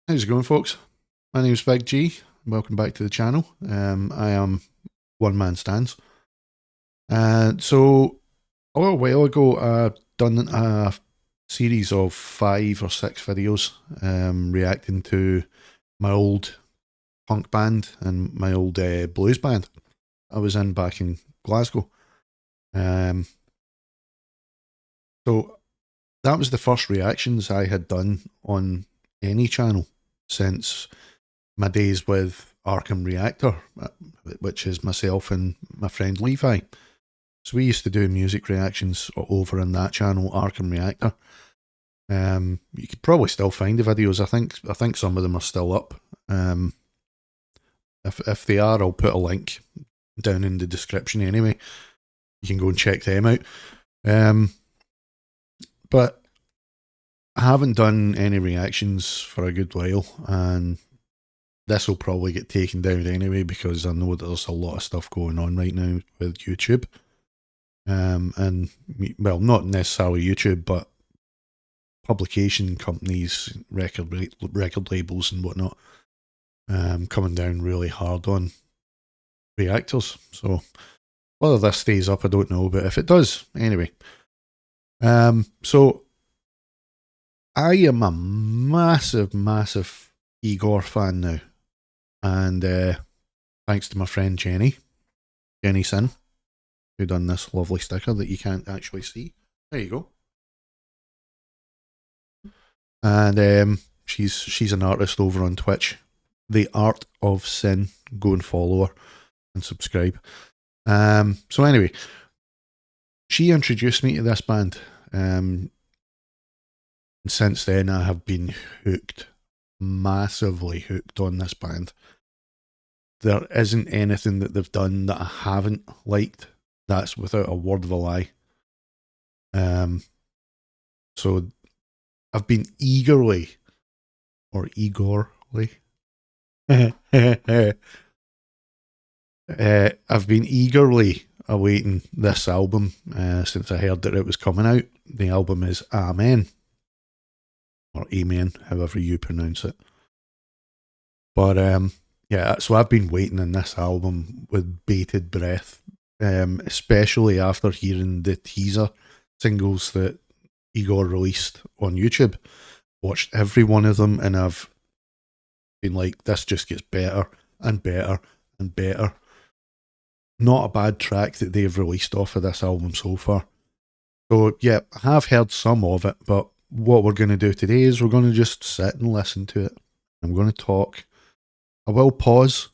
How's it going, folks? My name is Big G. Welcome back to the channel. I am One Man Stands. So a little while ago, I done a series of 5 or 6 videos reacting to my old punk band and my old blues band I was in back in Glasgow. So that was the first reactions I had done on any channel since my days with Arkham Reactor, which is myself and my friend Levi. So we used to do music reactions over on that channel, Arkham Reactor. You could probably still find the videos. I think some of them are still up. If they are, I'll put a link down in the description anyway. You can go and check them out. But I haven't done any reactions for a good while, and this will probably get taken down anyway because I know there's a lot of stuff going on right now with YouTube. And, well, not necessarily YouTube, but publication companies, record labels and whatnot, coming down really hard on reactors. So whether this stays up, I don't know, but if it does, anyway. So I am a massive Igorrr fan now, and thanks to my friend Jenny Sin, who done this lovely sticker that you can't actually see. There you go. And she's an artist over on Twitch, The Art of Sin. Go and follow her and subscribe. So anyway, she introduced me to this band. Since then, I have been hooked, massively hooked on this band. There isn't anything that they've done that I haven't liked. That's without a word of a lie. So I've been eagerly I've been eagerly awaiting this album since I heard that it was coming out. The album is Amen, or Amen, however you pronounce it. But yeah, so I've been waiting on this album with bated breath, especially after hearing the teaser singles that Igorrr released on YouTube. Watched every one of them, and I've been like, this just gets better and better and better. Not a bad track that they've released off of this album so far. So yeah, I have heard some of it, but what we're going to do today is we're going to just sit and listen to it. I'm going to talk. I will pause.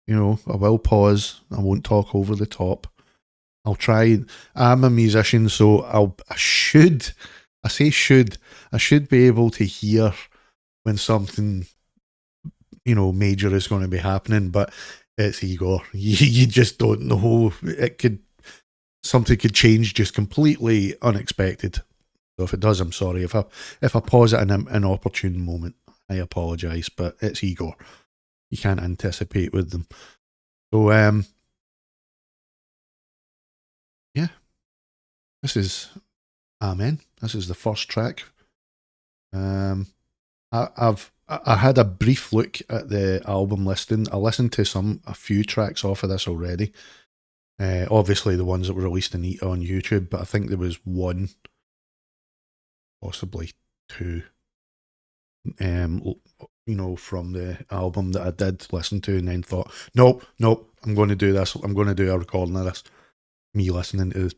I will pause. I won't talk over the top. I'll try. I'm a musician, so I should be able to hear when something, major is going to be happening, but it's Igorrr. You just don't know. Something could change just completely unexpected. So if it does, I'm sorry. If I pause at an inopportune moment, I apologise, but it's Igorrr. You can't anticipate with them. So yeah, this is Amen. This is the first track. I had a brief look at the album listing. I listened to a few tracks off of this already. Obviously the ones that were released on YouTube, but I think there was 1, possibly 2, from the album that I did listen to, and then thought, nope, I'm going to do this. I'm going to do a recording of this. Me listening to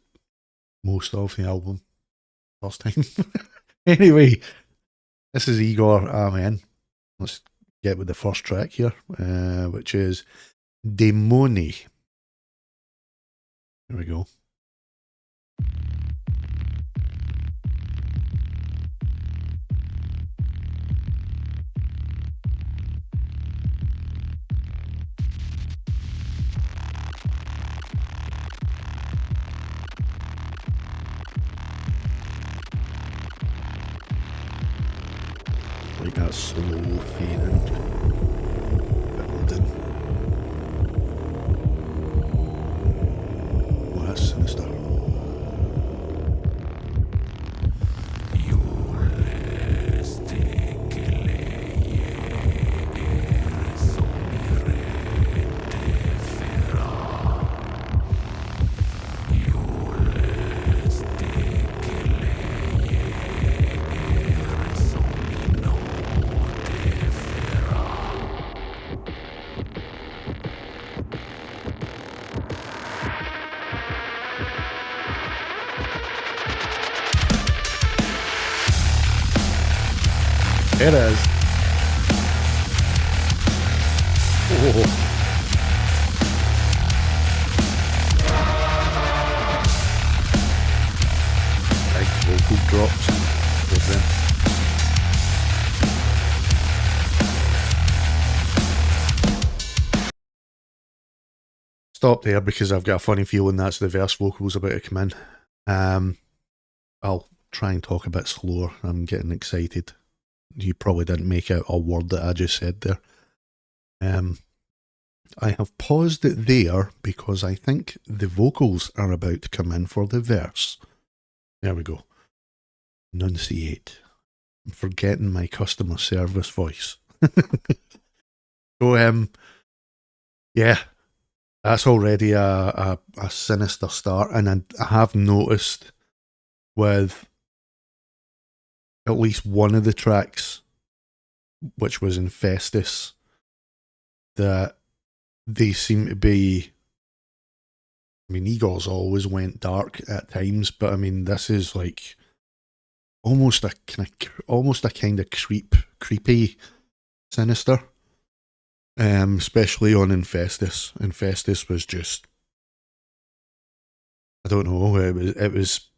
most of the album first time. Anyway, this is Igorrr, Amen. Let's get with the first track here, which is Daemoni. Here we go. Like that slow fading, building. Oh, that's sinister. It is. Oh. Big vocal drops with them. Stop there because I've got a funny feeling that's the verse vocals about to come in. I'll try and talk a bit slower. I'm getting excited. You probably didn't make out a word that I just said there. I have paused it there because I think the vocals are about to come in for the verse. There we go. Enunciate. I'm forgetting my customer service voice. So, yeah, that's already a sinister start. And I have noticed with at least one of the tracks, which was Infestis, that they seem to be, I mean, Igorr's always went dark at times, but I mean, this is like almost a kind of creepy, sinister. Especially on Infestis. Infestis was just, I don't know, it was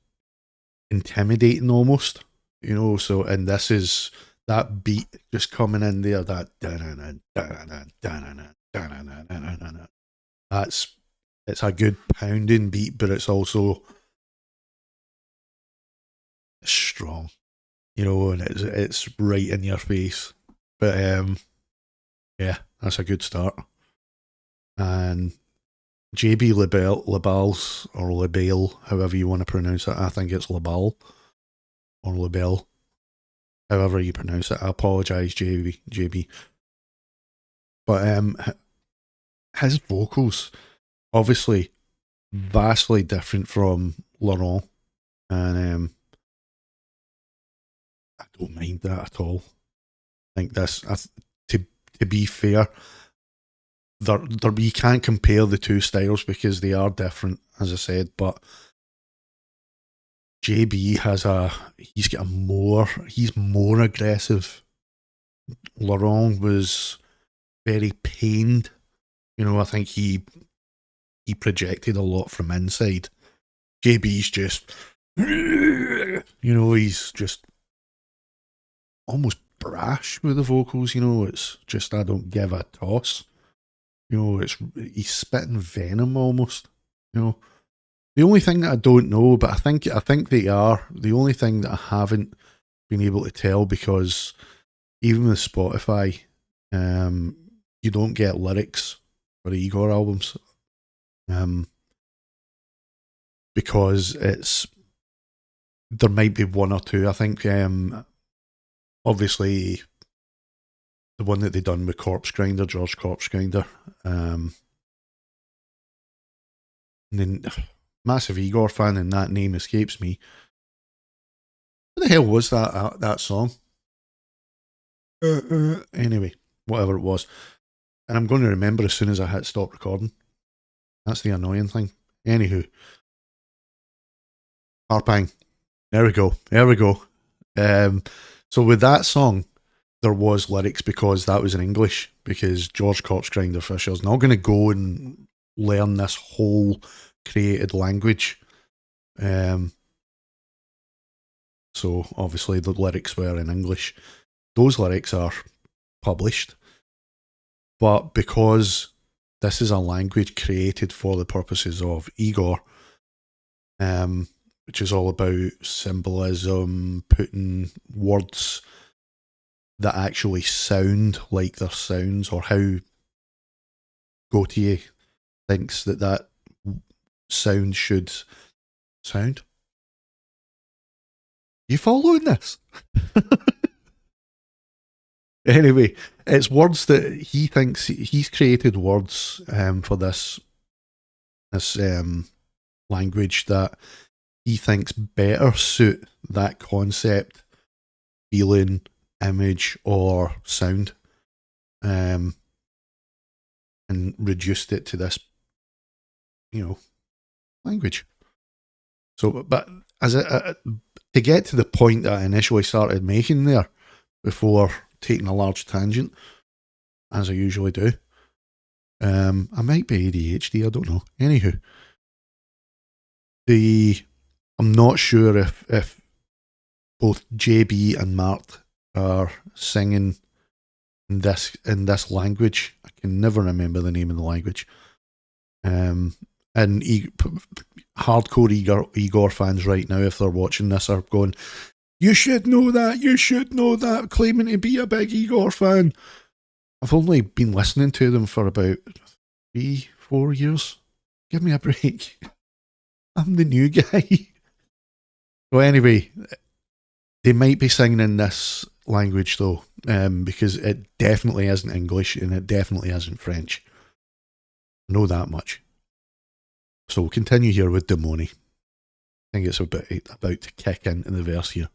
intimidating almost, you know. So, and this is that beat just coming in there, that it's a good pounding beat, but it's also strong, you know, and it's right in your face. But yeah, that's a good start. And JB Labals, or Labelle, however you want to pronounce it. I think it's Labal or Labelle, however you pronounce it. I apologise, JB. But his vocals, obviously, vastly different from Laurent, and I don't mind that at all. I think this, to be fair, we can't compare the two styles because they are different, as I said, but JB he's more aggressive. Laurent was very pained. You know, I think he projected a lot from inside. JB's just, you know, he's just almost brash with the vocals, you know. It's just, I don't give a toss. You know, he's spitting venom almost, you know. The only thing that I don't know, but I think they are, the only thing that I haven't been able to tell, because even with Spotify, you don't get lyrics for the Igorrr albums, because there might be one or two. I think obviously the one that they done with George Corpse Grinder, and then massive Igorrr fan, and that name escapes me. What the hell was that song? Anyway, whatever it was, and I'm going to remember as soon as I hit stop recording. That's the annoying thing. Anywho, Harpang. There we go. So with that song, there was lyrics because that was in English, because George Corpse Grinder Fisher's not going to go and learn this whole created language. So obviously the lyrics were in English. Those lyrics are published, but because this is a language created for the purposes of Igorrr, which is all about symbolism, putting words that actually sound like their sounds, or how Gautier thinks that sound should sound. You following this? Anyway, it's words that he thinks he's created words for this language that he thinks better suit that concept, feeling, image, or sound, and reduced it to this, you know, language. So, but as to get to the point that I initially started making there, before taking a large tangent, as I usually do. I might be ADHD, I don't know. Anywho, I'm not sure if both JB and Mart are singing in this language. I can never remember the name of the language. And hardcore Igorrr fans right now, if they're watching this, are going, you should know that, claiming to be a big Igorrr fan. I've only been listening to them for about 3-4 years. Give me a break. I'm the new guy. Well, anyway, they might be singing in this language though, because it definitely isn't English and it definitely isn't French. I know that much. So we'll continue here with Daemoni. I think it's about to kick into the verse here.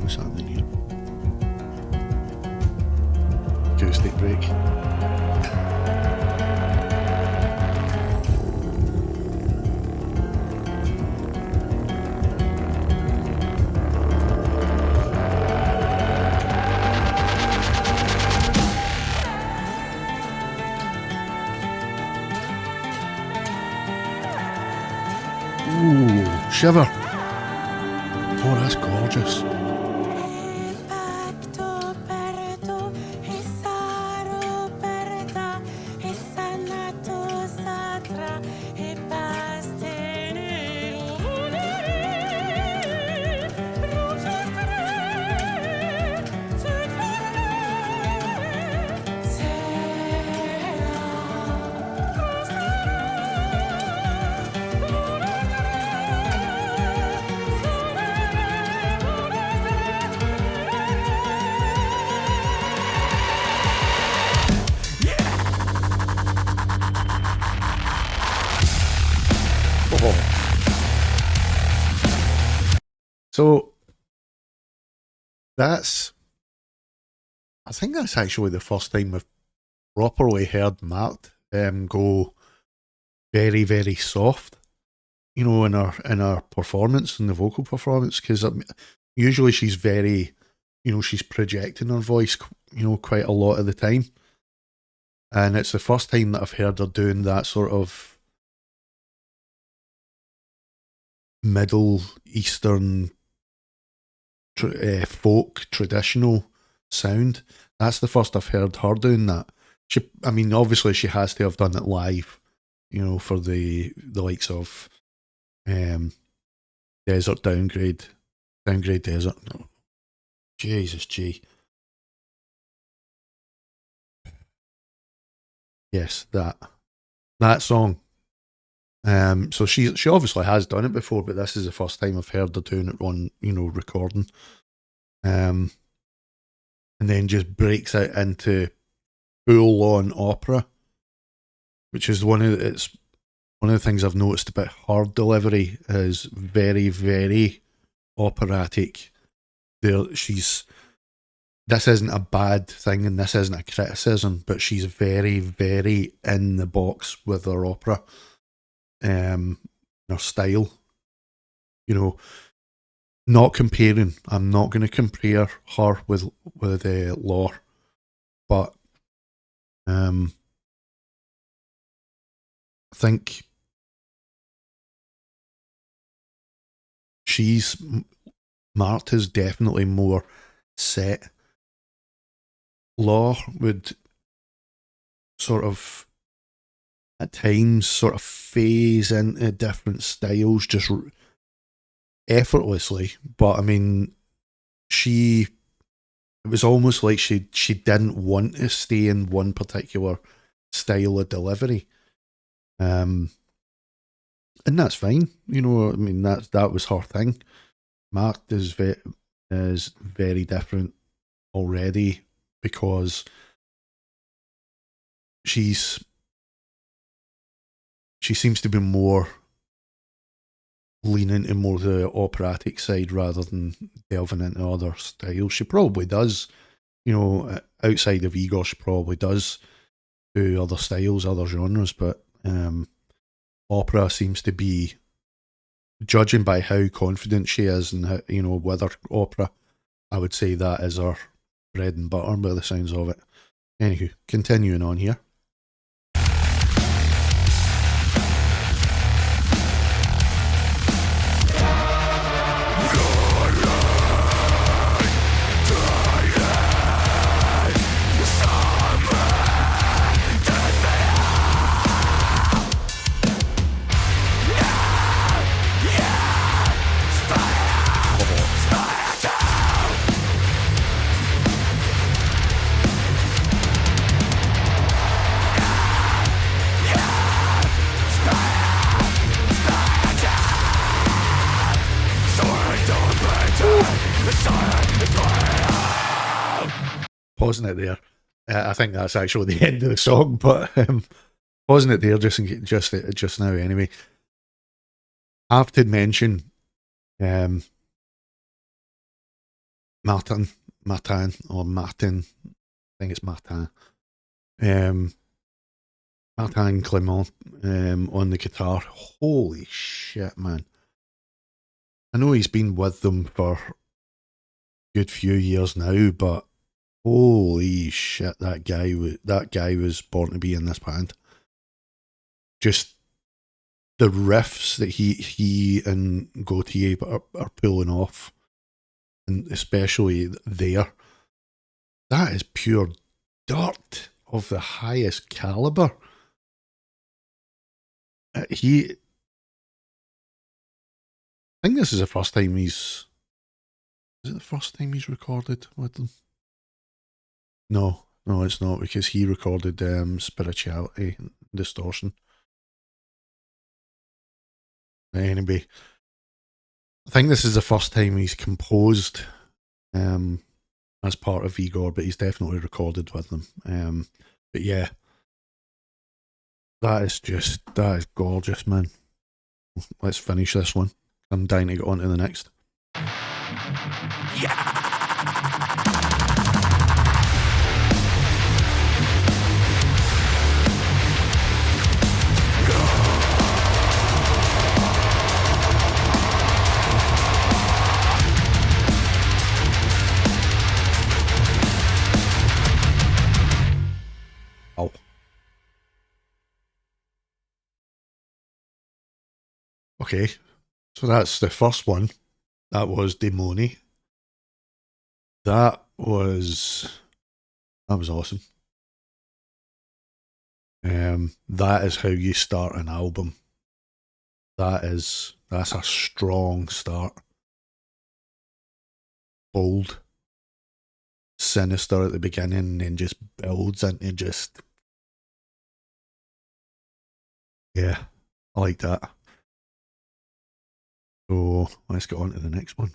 What's happening here? Acoustic break. Ooh, shiver. Oh, that's gorgeous. So I think that's actually the first time we've properly heard Mart go very, very soft, you know, in her performance, in the vocal performance, because usually she's very, you know, she's projecting her voice, you know, quite a lot of the time. And it's the first time that I've heard her doing that sort of Middle Eastern folk traditional sound. That's the first I've heard her doing that. I mean, obviously she has to have done it live, you know, for the likes of Desert Downgrade Desert. No. Jesus, gee. Yes, that song. So she obviously has done it before, but this is the first time I've heard her doing it on, you know, recording. And then just breaks out into full on opera, which is one of the things I've noticed about her delivery is very, very operatic. This isn't a bad thing and this isn't a criticism, but she's very, very in the box with her opera. Her style, you know, not comparing. I'm not going to compare her with Lore, but I think Mart is definitely more set. Lore would sort of at times sort of phase into different styles just effortlessly, but I mean, it was almost like she didn't want to stay in one particular style of delivery, and that's fine, you know. I mean, that was her thing. Mart is very different already because she's she seems to be more leaning into more the operatic side rather than delving into other styles. She probably does, you know, outside of Igorrr, she probably does do other styles, other genres, but opera seems to be, judging by how confident she is and how, you know, with her opera, I would say that is her bread and butter by the sounds of it. Anywho, continuing on here. Pausing it there. I think that's actually the end of the song, but pausing it there just now anyway. I have to mention Martin, I think it's Martin. Martin Clement on the guitar. Holy shit, man. I know he's been with them for a good few years now, but holy shit, that guy was born to be in this band. Just the riffs that he and Gautier are pulling off, and especially there, that is pure dirt of the highest caliber. I think this is the first time is it the first time he's recorded with them? No, it's not, because he recorded Spirituality and Distortion. Anyway, I think this is the first time he's composed as part of Igorrr, but he's definitely recorded with them. But yeah, that is gorgeous, man. Let's finish this one. I'm dying to get on to the next. Yeah! Oh. Okay, so that's the first one. That was Daemoni. That was awesome. That is how you start an album. That's a strong start. Bold, sinister at the beginning, and then just builds into just, yeah, I like that. So let's get on to the next one.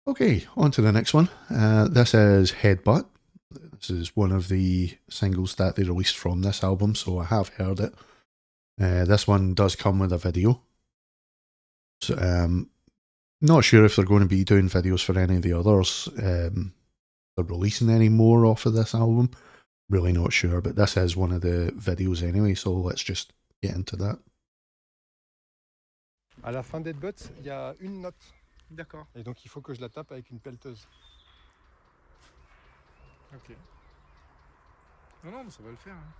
Okay, on to the next one. This is Headbutt. This is one of the singles that they released from this album, so I have heard it. This one does come with a video. So, not sure if they're going to be doing videos for any of the others. They're releasing any more off of this album. Really not sure, but this is one of the videos anyway, so let's just get into that. À la fin d'Headbutt, il y a une note. D'accord. Et donc il faut que je la tape avec une pelleteuse. Ok. Non, mais ça va le faire. Hein.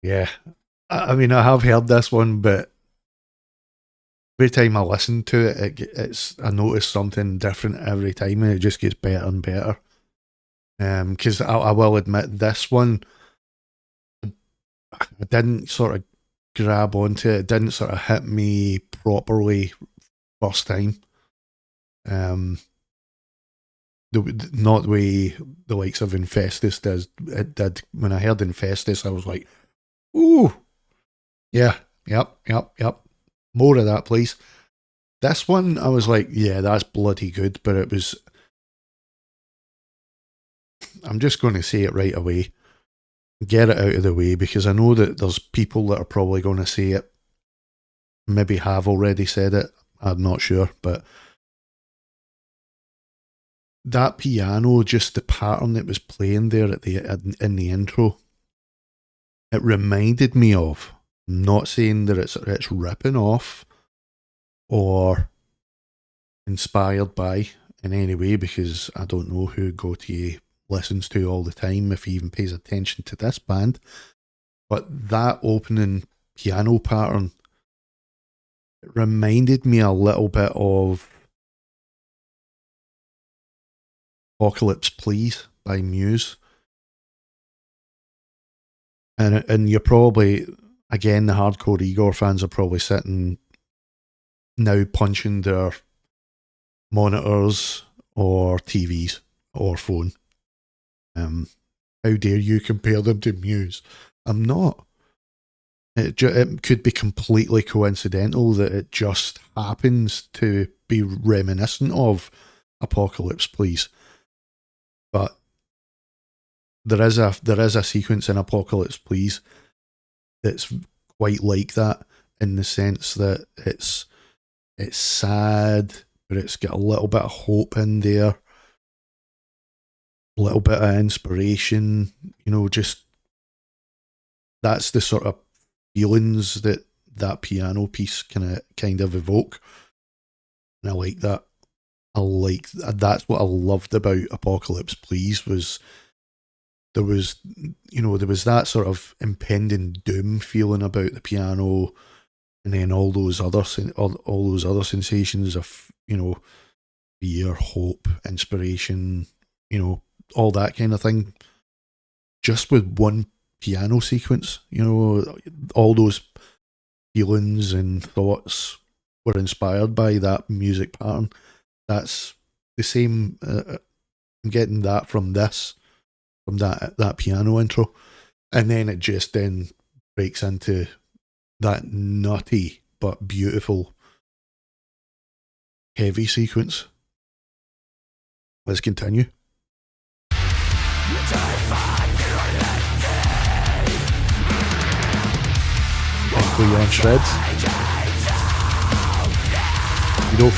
Yeah. I mean, I have heard this one, but every time I listen to it, I notice something different every time, and it just gets better and better. Because I will admit, this one, I didn't sort of grab onto it. It didn't sort of hit me properly first time. Not the way the likes of Infestis does. It did. When I heard Infestis, I was like, ooh, yeah, yep. More of that, please. This one, I was like, yeah, that's bloody good, but it was. I'm just going to say it right away. Get it out of the way, because I know that there's people that are probably going to say it. Maybe have already said it. I'm not sure, but that piano, just the pattern that was playing there in the intro, it reminded me of. I'm not saying that it's ripping off or inspired by in any way, because I don't know who Gautier listens to all the time, if he even pays attention to this band. But that opening piano pattern, it reminded me a little bit of Apocalypse Please by Muse. And you're probably, again, the hardcore Igorrr fans are probably sitting now punching their monitors or TVs or phone. How dare you compare them to Muse? I'm not. It could be completely coincidental that it just happens to be reminiscent of Apocalypse Please. But there is a sequence in Apocalypse Please that's quite like that, in the sense that it's sad, but it's got a little bit of hope in there, a little bit of inspiration, just that's the sort of feelings that piano piece can kind of evoke. And I like that. That's what I loved about Apocalypse Please, was there was that sort of impending doom feeling about the piano, and then all those other sensations of fear, hope, inspiration, all that kind of thing, just with one piano sequence. All those feelings and thoughts were inspired by that music pattern. That's the same. I'm getting that from that piano intro, and then it just then breaks into that nutty but beautiful heavy sequence. Let's continue. Thankfully you're on shreds. If you don't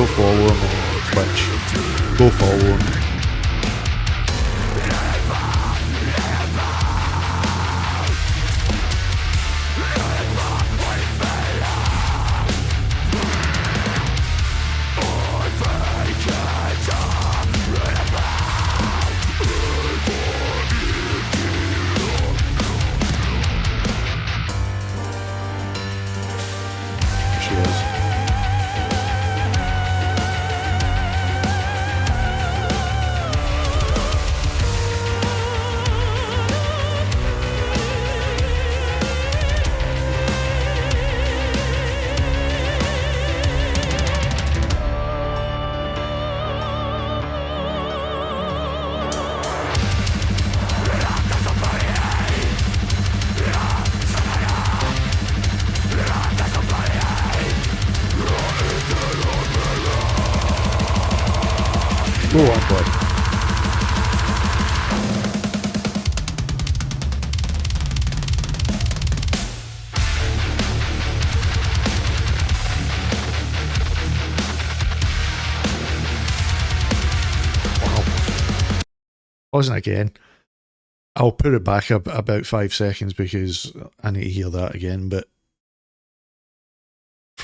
follow him on Twitch, go follow him. Go on, boy. Wow. Pausing again. I'll put it back up about 5 seconds because I need to hear that again, but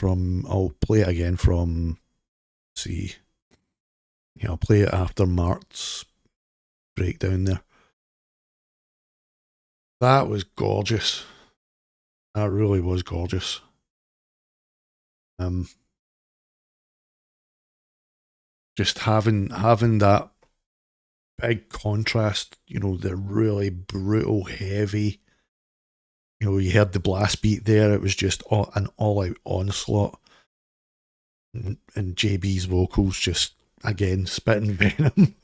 I'll play it again from, let's see. Yeah, I'll play it after Mart's breakdown there. That was gorgeous. That really was gorgeous. Just having that big contrast, you know, the really brutal, heavy. You know, you heard the blast beat there. It was just an all-out onslaught, and JB's vocals just again spitting venom.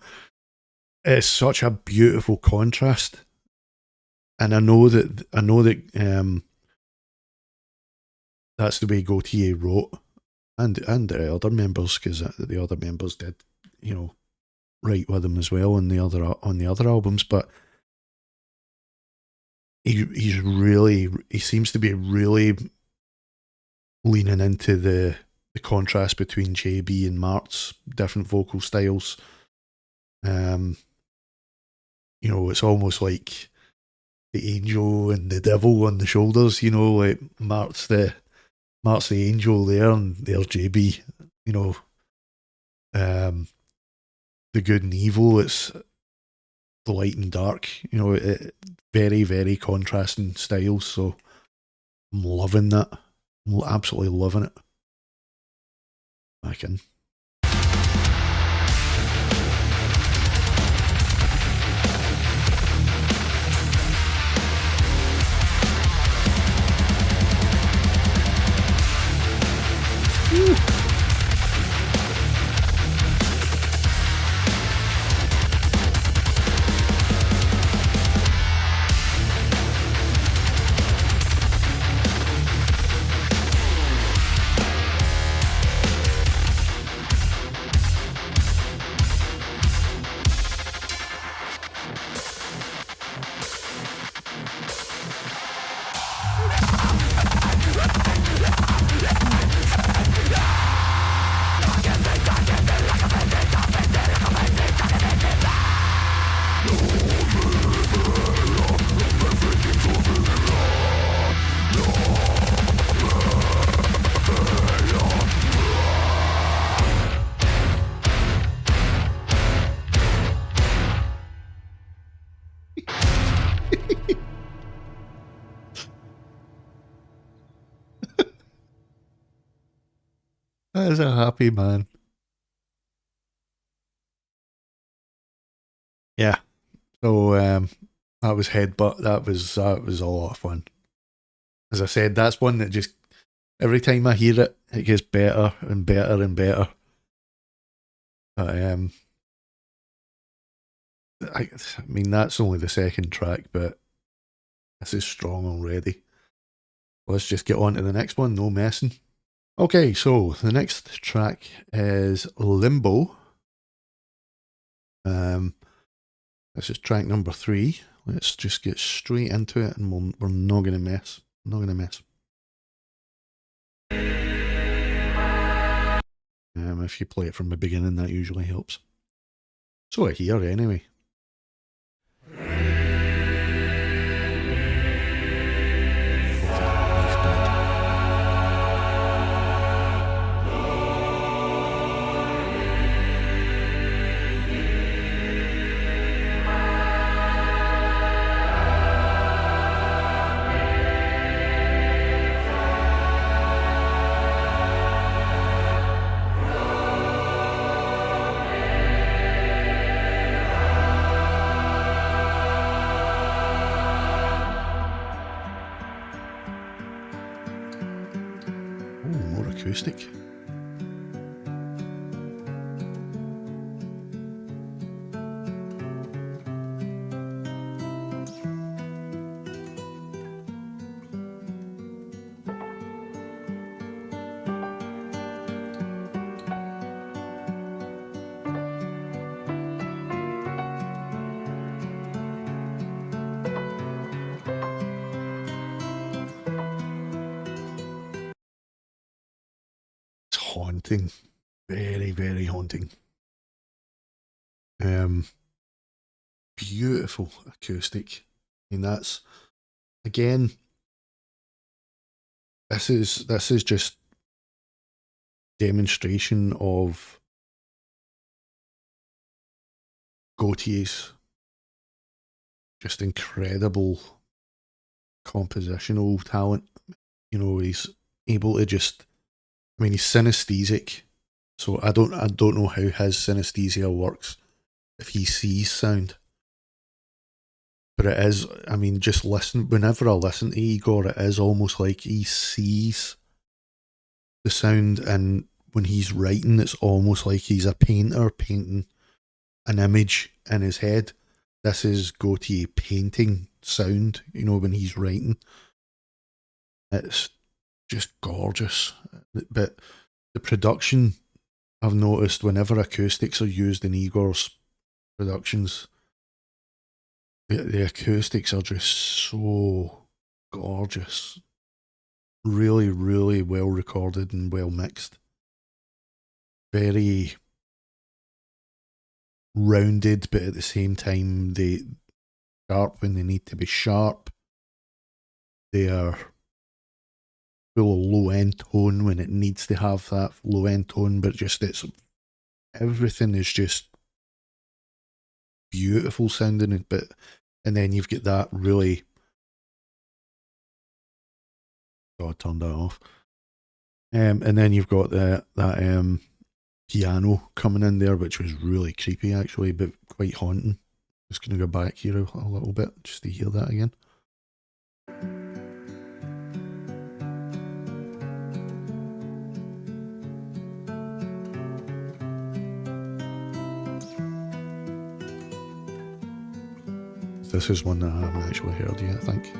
It's such a beautiful contrast, and I know that that's the way Gautier wrote, and the other members, because the other members did, you know, write with him as well on the other albums. But he seems to be really leaning into the contrast between JB and Mart's different vocal styles. You know, it's almost like the angel and the devil on the shoulders, you know, like Mart's the angel there, and there's JB, you know, the good and evil. It's the light and dark, you know, very, very contrasting styles. So I'm loving that. I'm absolutely loving it. Back in. That is a happy man. Yeah. So that was Headbutt. That was a lot of fun. As I said, that's one that just every time I hear it, it gets better and better and better. But I mean, that's only the second track, but this is strong already. Let's just get on to the next one. No messing. Okay, so the next track is Limbo. This is track number 3. Let's just get straight into it, and we're not gonna mess. I'm not gonna mess. If you play it from the beginning, that usually helps. So here, anyway. Acoustic. Haunting, very, very haunting. Beautiful acoustic. I mean, that's again. This is just demonstration of Gautier's just incredible compositional talent. You know, he's able to just, I mean, he's synesthesic, so I don't know how his synesthesia works if he sees sound. But it is, I mean, just listen, whenever I listen to Igorrr, it is almost like he sees the sound, and when he's writing, it's almost like he's a painter painting an image in his head. This is Gautier painting sound, you know, when he's writing. It's just gorgeous. But the production, I've noticed whenever acoustics are used in Igorr's productions, the acoustics are just so gorgeous. Really, really well recorded and well mixed. Very rounded, but at the same time, they sharp when they need to be sharp. They are full of low end tone when it needs to have that low end tone, but just everything is just beautiful sounding. And then you've got that really, I turned that off. And then you've got that piano coming in there, which was really creepy actually, but quite haunting. Just gonna go back here a little bit just to hear that again. This is one that I haven't actually heard yet, I think.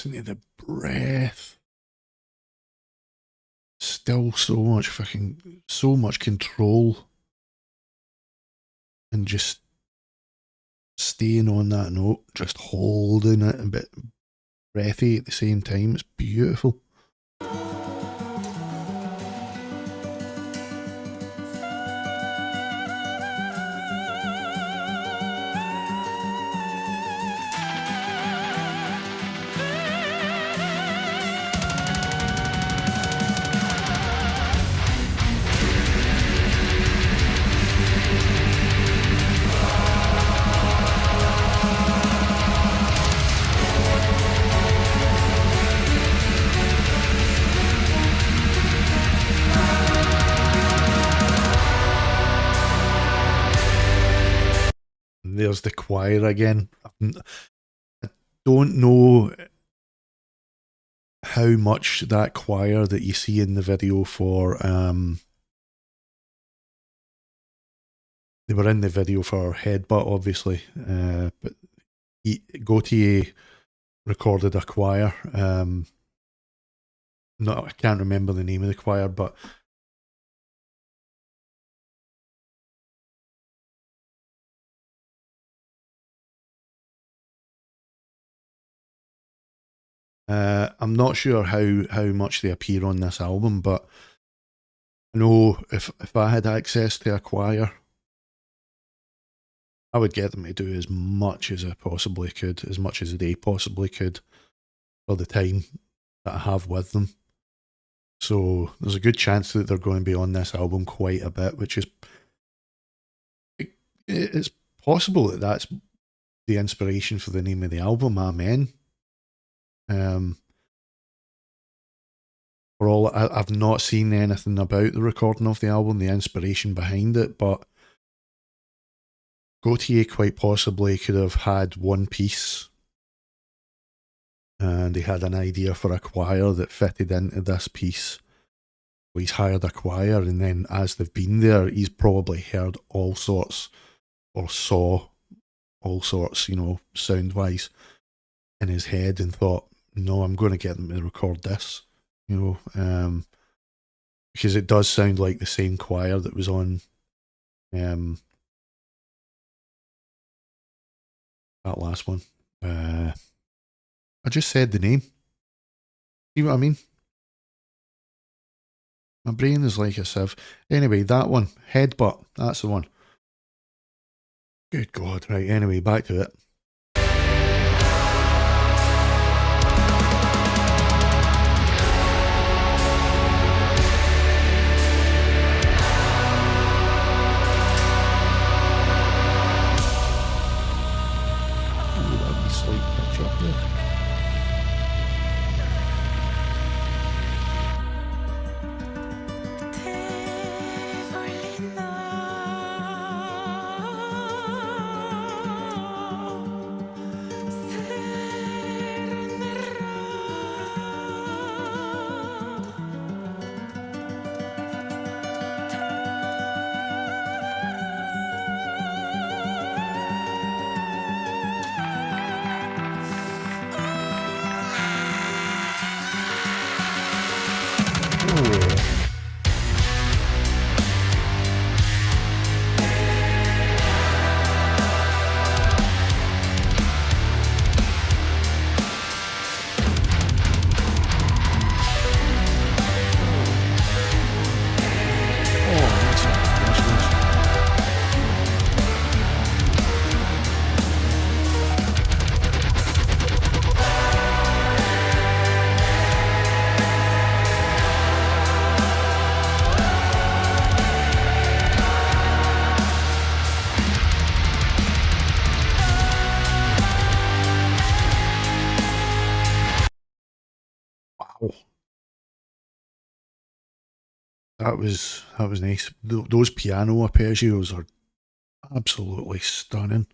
Listen to the breath. Still so much control. And just staying on that note, just holding it, a bit breathy at the same time. It's beautiful. There's the choir again. I don't know how much that choir that you see in the video for they were in the video for Headbutt, obviously, but Gautier recorded a choir. I can't remember the name of the choir, but I'm not sure how much they appear on this album, but I know if I had access to a choir, I would get them to do as much as I possibly could, as much as they possibly could for the time that I have with them. So there's a good chance that they're going to be on this album quite a bit, which is, it's possible that that's the inspiration for the name of the album, Amen. For all, I've not seen anything about the recording of the album, the inspiration behind it, but Gautier quite possibly could have had one piece and he had an idea for a choir that fitted into this piece. So he's hired a choir, and then as they've been there, he's probably heard all sorts or saw all sorts, you know, sound-wise in his head and thought, no, I'm going to get them to record this, you know, because it does sound like the same choir that was on that last one. I just said the name. See what I mean? My brain is like a sieve. Anyway, that one. Headbutt. That's the one. Good God. Right, anyway, back to it. That was nice. Those piano arpeggios are absolutely stunning.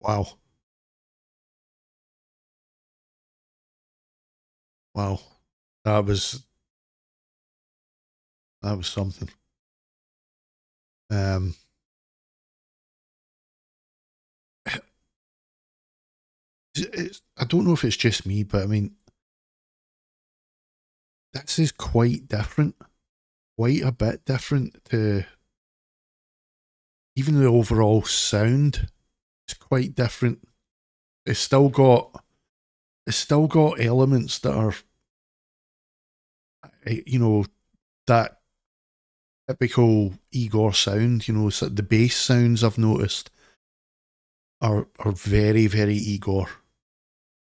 Wow. Wow. That was something. I don't know if it's just me, but I mean, this is quite different. Quite a bit different to even the overall sound. It's quite different. It's still got elements that are, you know, that typical Igorrr sound. You know, so the bass sounds I've noticed are very, very Igorrr.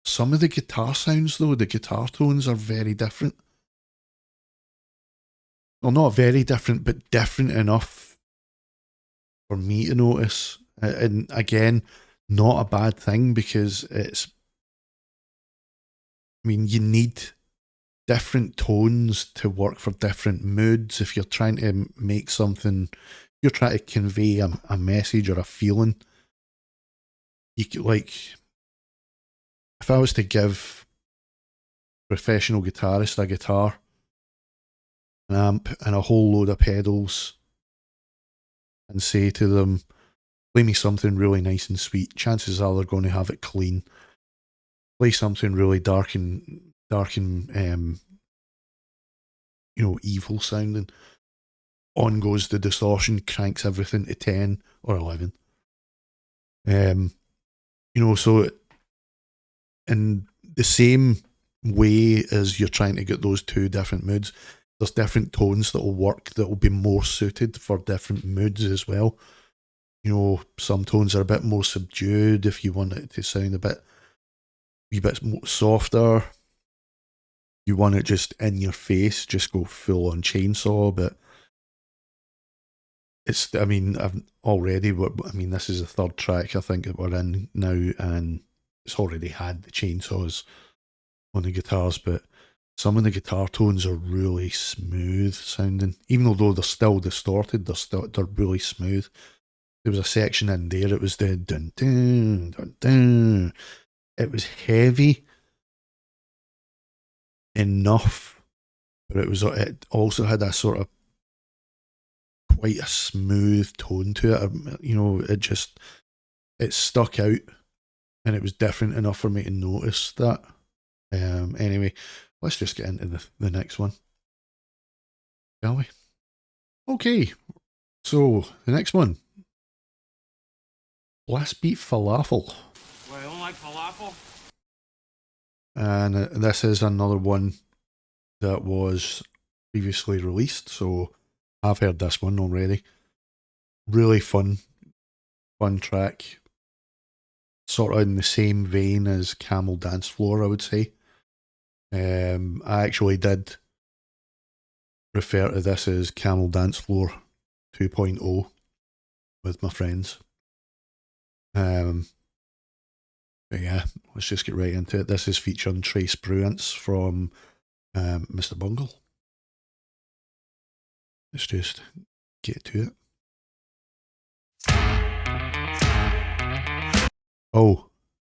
Some of the guitar sounds, though, the guitar tones are very different. Well, not very different, but different enough for me to notice. And again, not a bad thing, because it's, I mean, you need different tones to work for different moods. If you're trying to make something, you're trying to convey a message or a feeling. You could, like, if I was to give a professional guitarist a guitar, an amp, and a whole load of pedals, and say to them, play me something really nice and sweet, chances are they're going to have it clean. Play something really dark and you know, evil sounding. On goes the distortion, cranks everything to 10 or 11. You know, so, and the same way as you're trying to get those two different moods. There's different tones that will work that will be more suited for different moods as well. You know, some tones are a bit more subdued if you want it to sound a wee bit softer. You want it just in your face, just go full on chainsaw, but it's, I mean, this is the third track I think that we're in now, and it's already had the chainsaws on the guitars, but some of the guitar tones are really smooth sounding, even though they're still distorted, they're really smooth. There was a section in there, it was the dun dun dun dun. It was heavy enough, but it also had a sort of quite a smooth tone to it. You know, it stuck out, and it was different enough for me to notice that. Anyway, let's just get into the next one, shall we? Okay, so the next one, Blastbeat Falafel. Well, I don't like falafel. And this is another one that was previously released, so I've heard this one already. Really fun track. Sort of in the same vein as Camel Dance Floor, I would say. I actually did refer to this as Camel Dance Floor 2.0 with my friends. But yeah, let's just get right into it. This is featuring Trace Bruance from Mr. Bungle. Let's just get to it. Oh,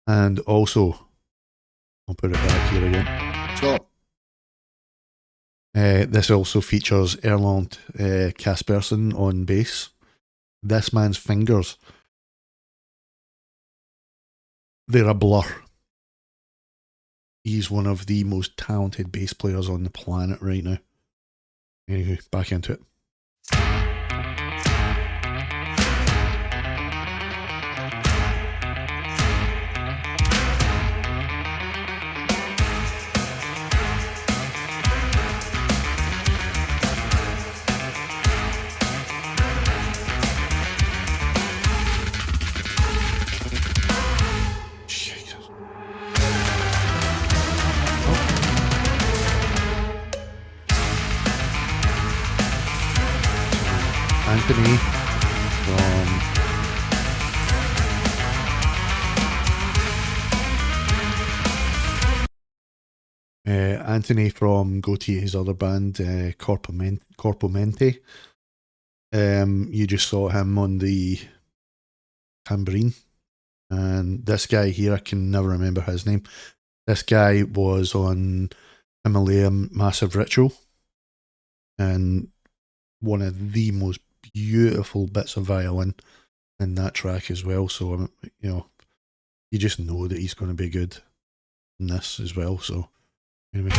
and also, I'll put it back here again. Stop. This also features Erland Kaspersen on bass. This man's fingers, they're a blur. He's one of the most talented bass players on the planet right now. Anyway, back into it. Anthony from go to his other band, Corpomente. You just saw him on the tambourine, and this guy here, I can never remember his name. This guy was on Himalayan Massive Ritual, and one of the most beautiful bits of violin in that track as well. So, you know, you just know that he's going to be good in this as well. So, anyway.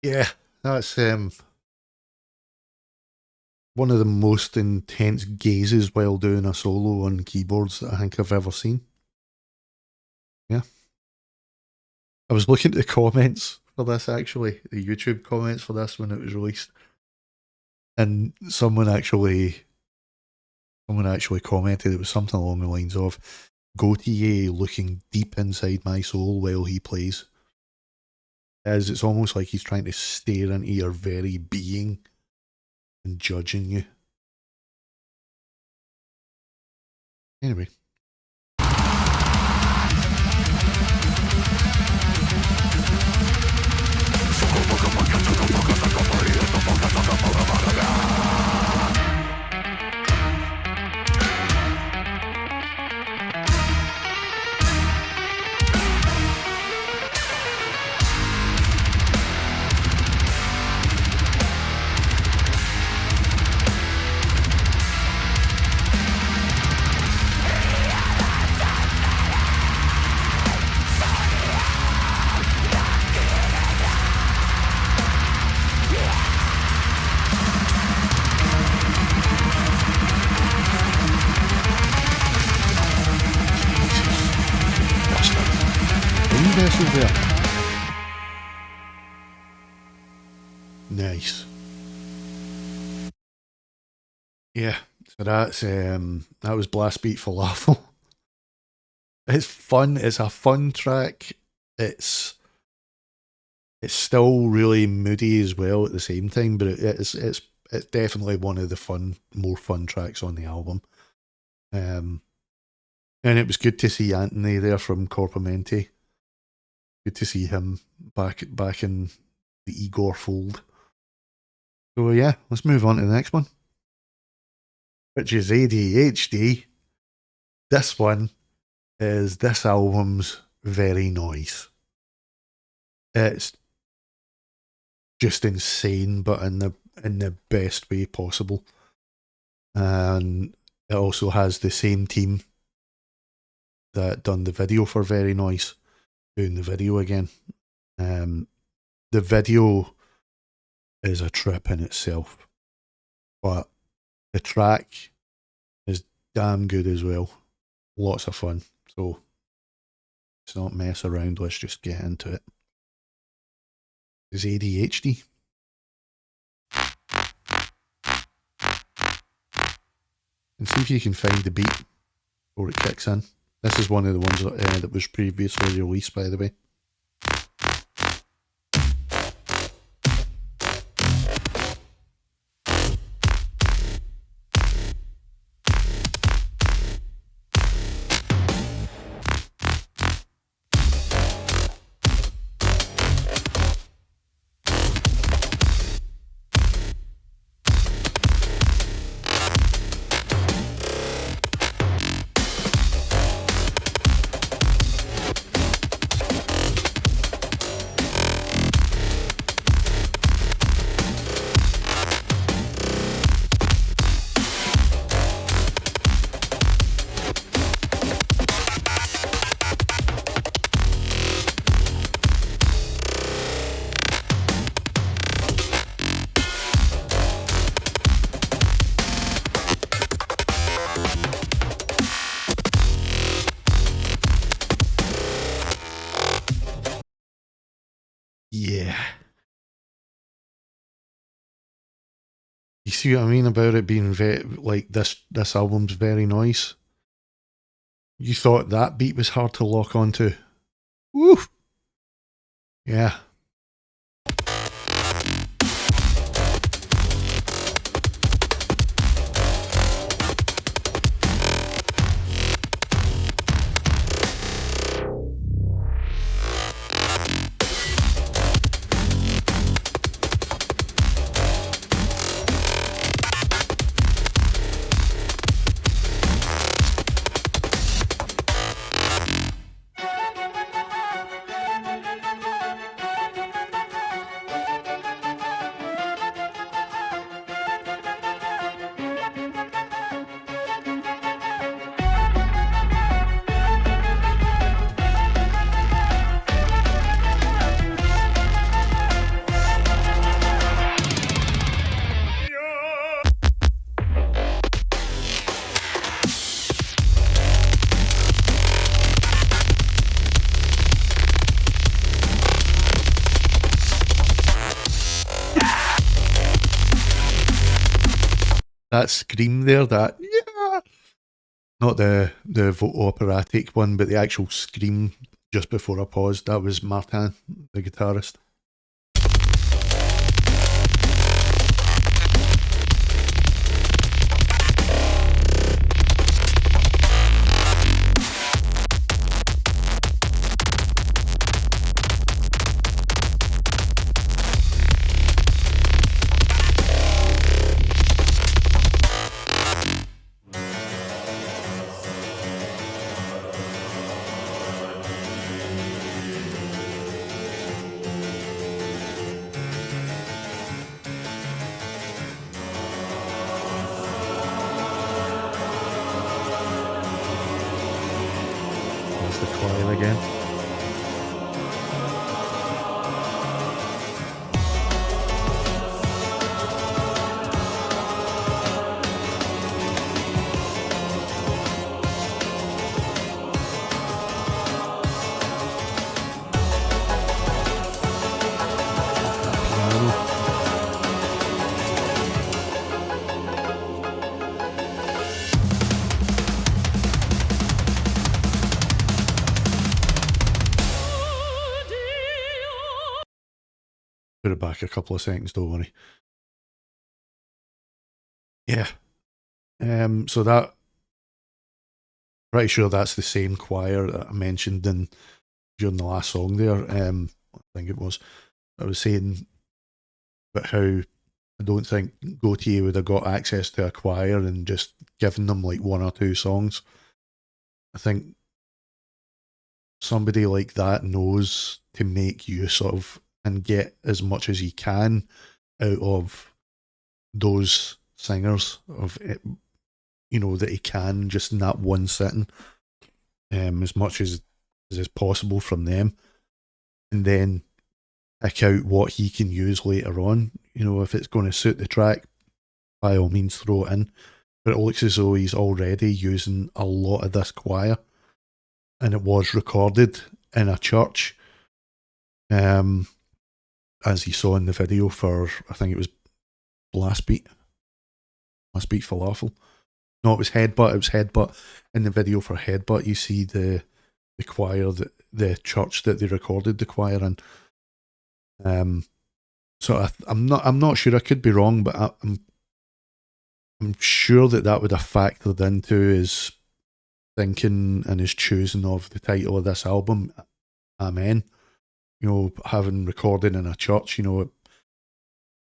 Yeah, that's one of the most intense gazes while doing a solo on keyboards that I think I've ever seen. Yeah. I was looking at the comments for this actually, the YouTube comments for this when it was released. And someone actually commented, it was something along the lines of, Gautier looking deep inside my soul while he plays. As it's almost like he's trying to stare into your very being and judging you. Anyway. There. Nice. Yeah, so that's that was Blastbeat Falafel. It's fun. It's a fun track. It's still really moody as well at the same time, but it's definitely one of the more fun tracks on the album. And it was good to see Anthony there from Corpamente. Good to see him back in the Igorrr fold. So yeah, let's move on to the next one, which is ADHD. This one is this album's very noise. It's just insane, but in the best way possible. And it also has the same team that done the video for Very Noise doing the video again. The video is a trip in itself, but the track is damn good as well. Lots of fun. So let's not mess around, let's just get into it. It's ADHD. And see if you can find the beat before it kicks in. This is one of the ones that was previously released, by the way. Yeah. You see what I mean about it being like this album's very nice? You thought that beat was hard to lock onto. Woo! Yeah. that scream there, that yeah, not the operatic one, but the actual scream just before I paused, that was Martin, the guitarist. The choir again. Put it back a couple of seconds, don't worry. Yeah. So that, pretty sure that's the same choir that I mentioned during the last song there. I think it was. I was saying about how I don't think Gautier would have got access to a choir and just given them like one or two songs. I think somebody like that knows to make use of and get as much as he can out of those singers, of it, you know, that he can just in that one sitting, as much as is possible from them, and then pick out what he can use later on. You know, if it's going to suit the track, by all means throw it in. But it looks as though he's already using a lot of this choir, and it was recorded in a church, as you saw in the video for, I think it was Blastbeat Falafel. No, it was Headbutt. It was Headbutt. In the video for Headbutt, you see the choir, the church that they recorded the choir in. So I'm not sure. I could be wrong, but I'm sure that would have factored into his thinking and his choosing of the title of this album, Amen. You know, having recorded in a church, you know,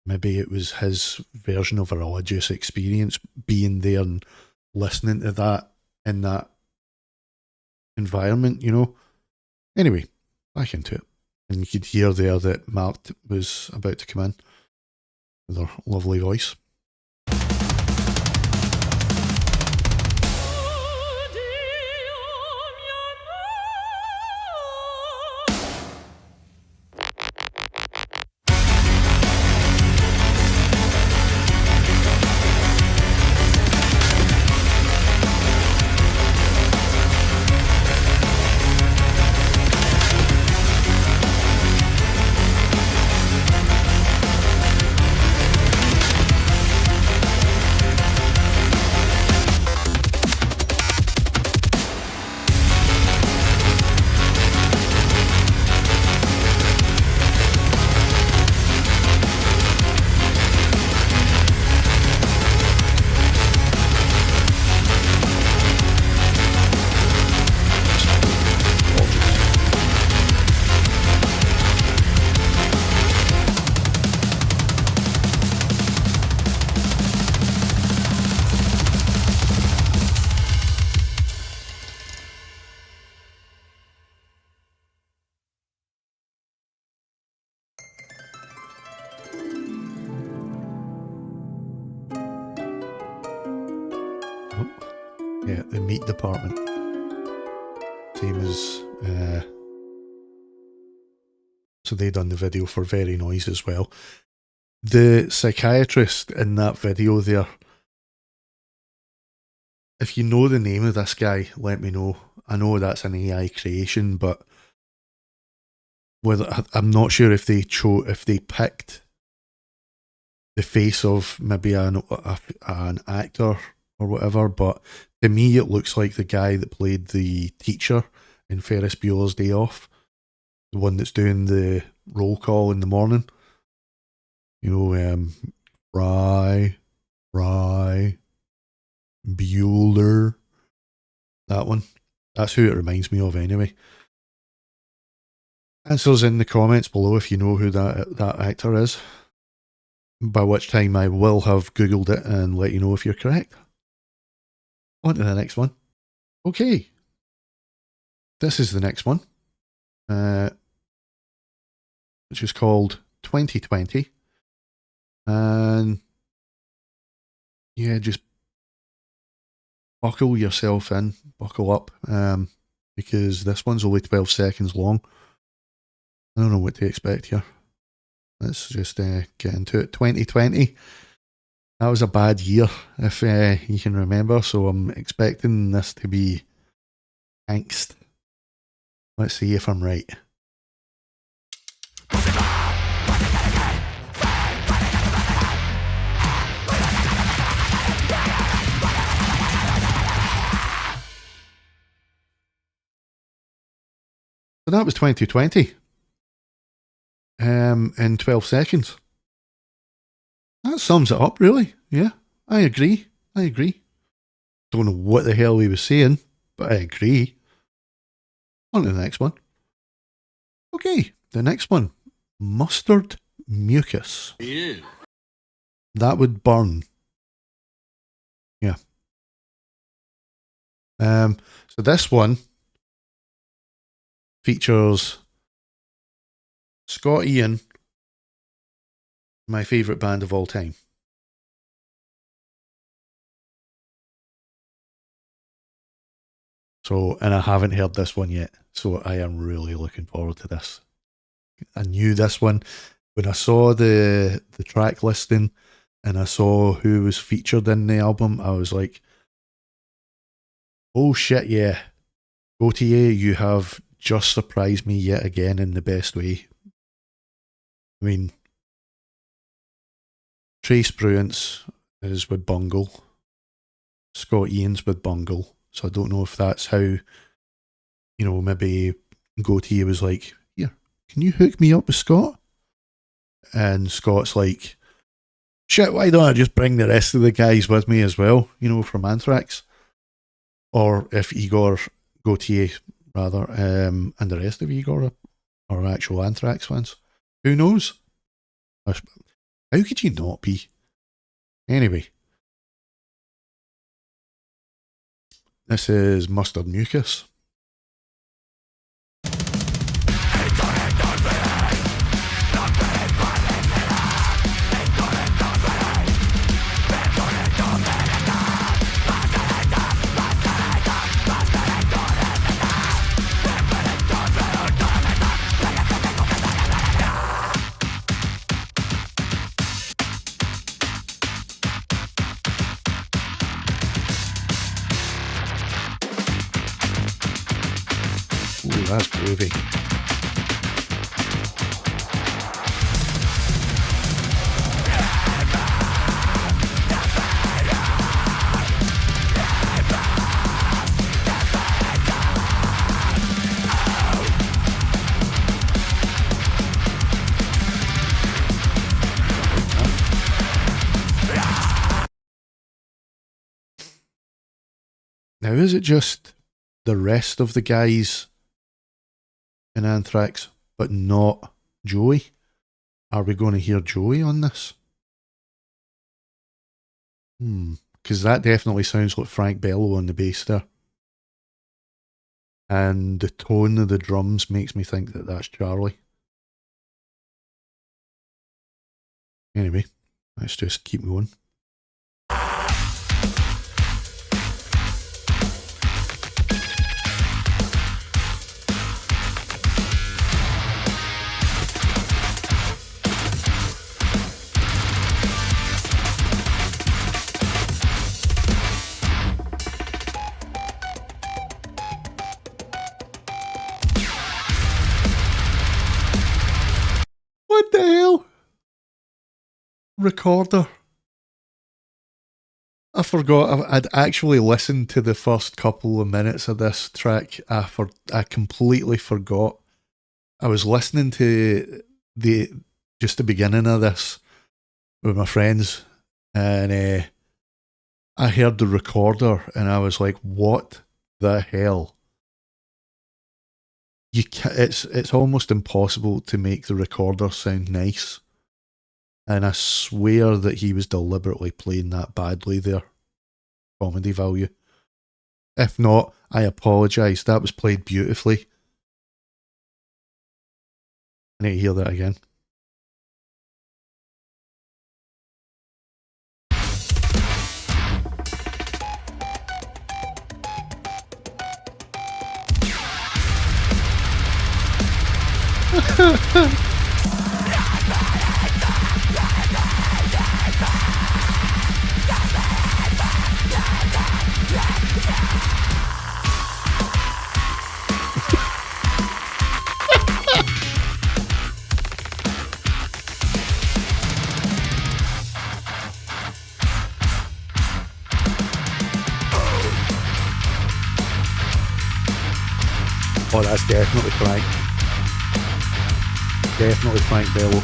maybe it was his version of a religious experience, being there and listening to that in that environment, you know. Anyway, back into it. And you could hear there that Mark was about to come in with her lovely voice. Yeah, the meat department. Same as so they done the video for Very Noise as well. The psychiatrist in that video there, if you know the name of this guy, let me know. I know that's an AI creation, but whether I'm not sure if they picked the face of maybe an actor or whatever, but to me it looks like the guy that played the teacher in Ferris Bueller's Day Off, the one that's doing the roll call in the morning. You know, Fry, Bueller, that one. That's who it reminds me of anyway. Answers in the comments below if you know who that actor is. By which time I will have Googled it and let you know if you're correct. On to the next one. Okay. This is the next one. Which is called 2020. And yeah, just buckle yourself in, buckle up, because this one's only 12 seconds long. I don't know what to expect here. Let's just get into it. 2020. That was a bad year, if you can remember, so I'm expecting this to be angst. Let's see if I'm right. So that was 2020. In 12 seconds. That sums it up, really. Yeah, I agree. Don't know what the hell he was saying, but I agree. On to the next one. Okay, the next one. Mustard mucus. Ew. That would burn. Yeah. So this one features Scott Ian, my favourite band of all time. So, and I haven't heard this one yet, so I am really looking forward to this. I knew this one when I saw the track listing and I saw who was featured in the album. I was like, oh shit, yeah. Gautier, you have just surprised me yet again in the best way. I mean, Trace Bruance is with Bungle. Scott Ian's with Bungle. So I don't know if that's how, you know, maybe Gautier was like, here, can you hook me up with Scott? And Scott's like, shit, why don't I just bring the rest of the guys with me as well, you know, from Anthrax? Or if Igorrr, Gautier, rather, and the rest of Igorrr are actual Anthrax fans. Who knows? How could you not be? Anyway. This is Mustard Mucus. That's groovy. Now, is it just the rest of the guys in Anthrax, but not Joey? Are we going to hear Joey on this? Because that definitely sounds like Frank Bello on the bass there. And the tone of the drums makes me think that that's Charlie. Anyway, let's just keep going. What the hell? recorder. I forgot I'd actually listened to the first couple of minutes of this track. I completely forgot. I was listening to the beginning of this with my friends, and I heard the recorder, and I was like, "What the hell?" It's almost impossible to make the recorder sound nice. And I swear that he was deliberately playing that badly there. Comedy value. If not, I apologise. That was played beautifully. I need to hear that again. Oh, that's definitely Frank. Definitely Frank Bello.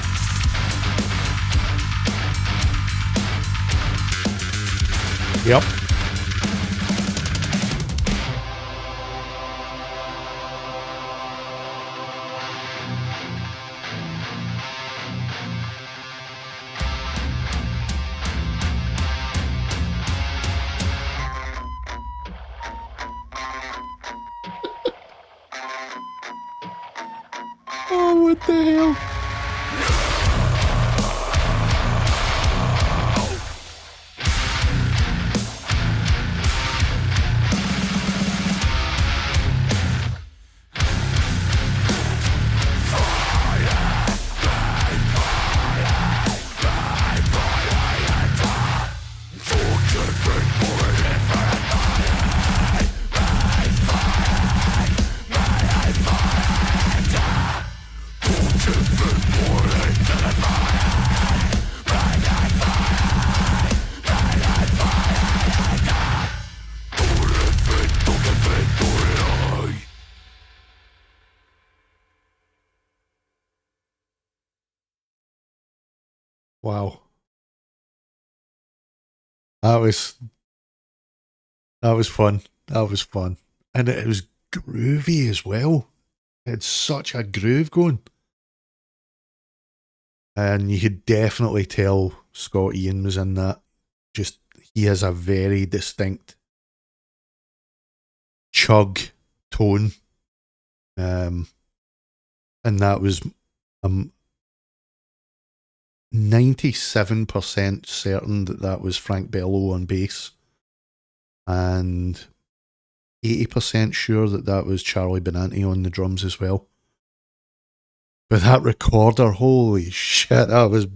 Yep. Oh, what the hell? Wow. That was fun. That was fun. And it was groovy as well. It had such a groove going. And you could definitely tell Scott Ian was in that. Just, he has a very distinct chug tone. And that was 97% certain that was Frank Bello on bass, and 80% sure that was Charlie Benanti on the drums as well. But that recorder, holy shit, that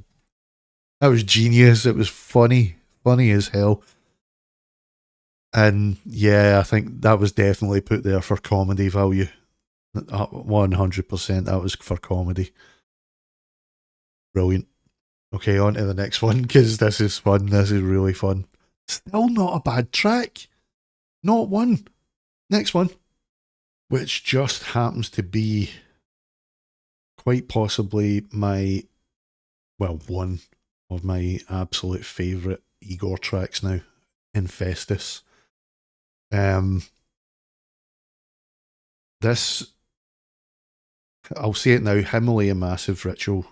was genius. It was funny as hell. And yeah, I think that was definitely put there for comedy value. 100% that was for comedy. Brilliant. Okay, on to the next one, because this is fun. This is really fun. Still not a bad track. Not one. Next one. Which just happens to be quite possibly one of my absolute favourite Igorrr tracks now. Infestis. This, I'll say it now, Himalayan Massive Ritual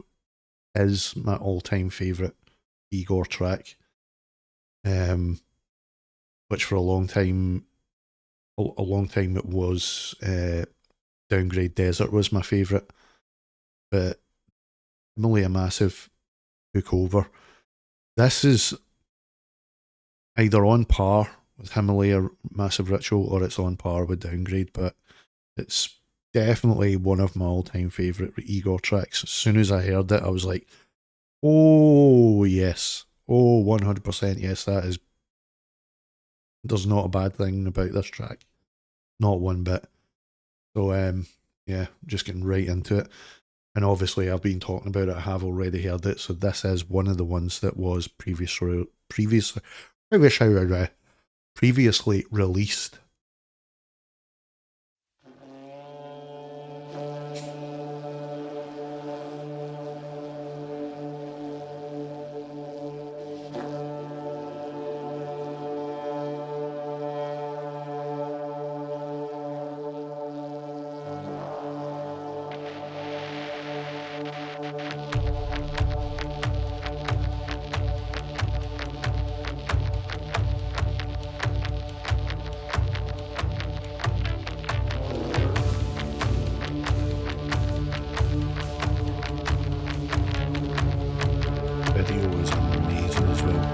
is my all-time favourite Igorrr track, which for a long time it was Downgrade Desert was my favourite, but Himalayan Massive took over. This is either on par with Himalaya Massive Ritual or it's on par with Downgrade, but it's definitely one of my all-time favourite Igorrr tracks. As soon as I heard it, I was like, oh yes, 100% yes, there's not a bad thing about this track, not one bit. So yeah, just getting right into it. And obviously I've been talking about it, I have already heard it, so this is one of the ones that was previously released. Video is amazing as well.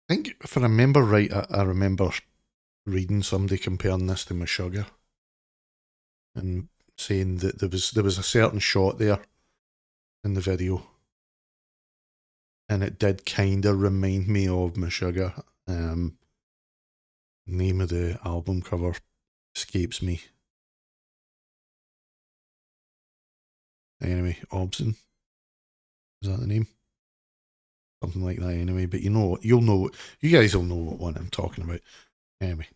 I think if I remember right, I remember reading somebody comparing this to Meshuggah and saying that there was a certain shot there in the video, and it did kind of remind me of Meshuggah. Name of the album cover escapes me. Anyway, Obson, is that the name? Something like that anyway, but you guys will know what one I'm talking about. Anyway.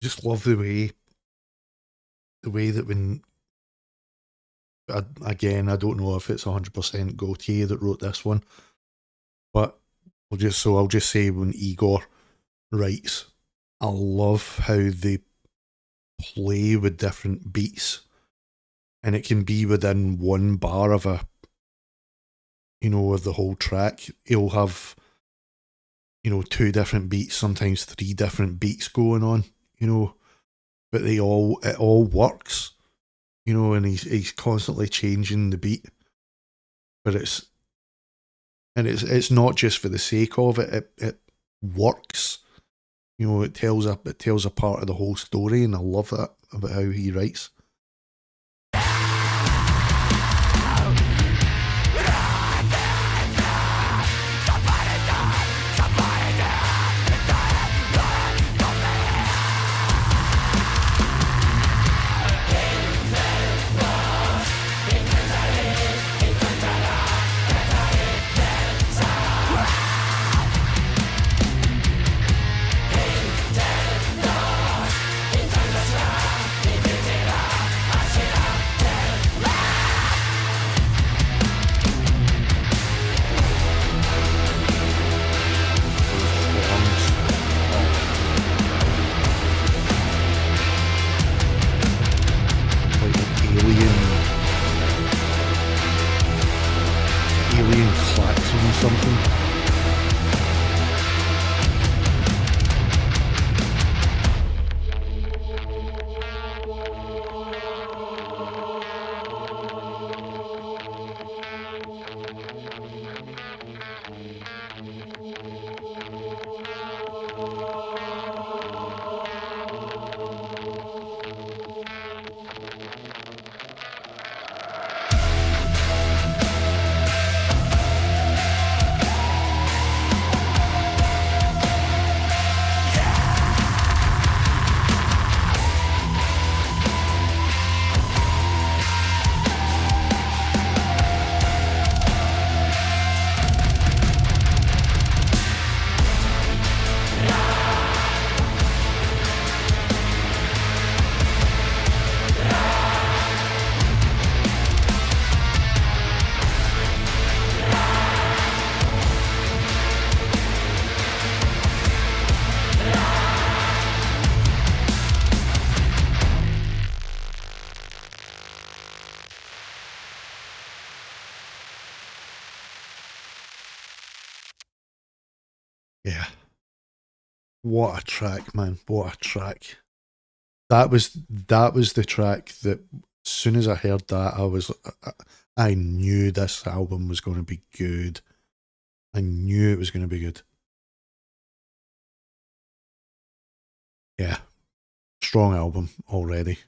Just love the way that when, again, I don't know if it's 100% Gautier that wrote this one, but I'll just say when Igorrr writes, I love how they play with different beats, and it can be within one bar of of the whole track. He'll have, two different beats, sometimes three different beats going on, but it all works, and he's constantly changing the beat, but it's not just for the sake of it. It works, it tells a part of the whole story, and I love that about how he writes. klaxon or something. Yeah. What a track, man. What a track. That was the track that as soon as I heard that, I knew this album was going to be good. I knew it was going to be good. Yeah. Strong album already.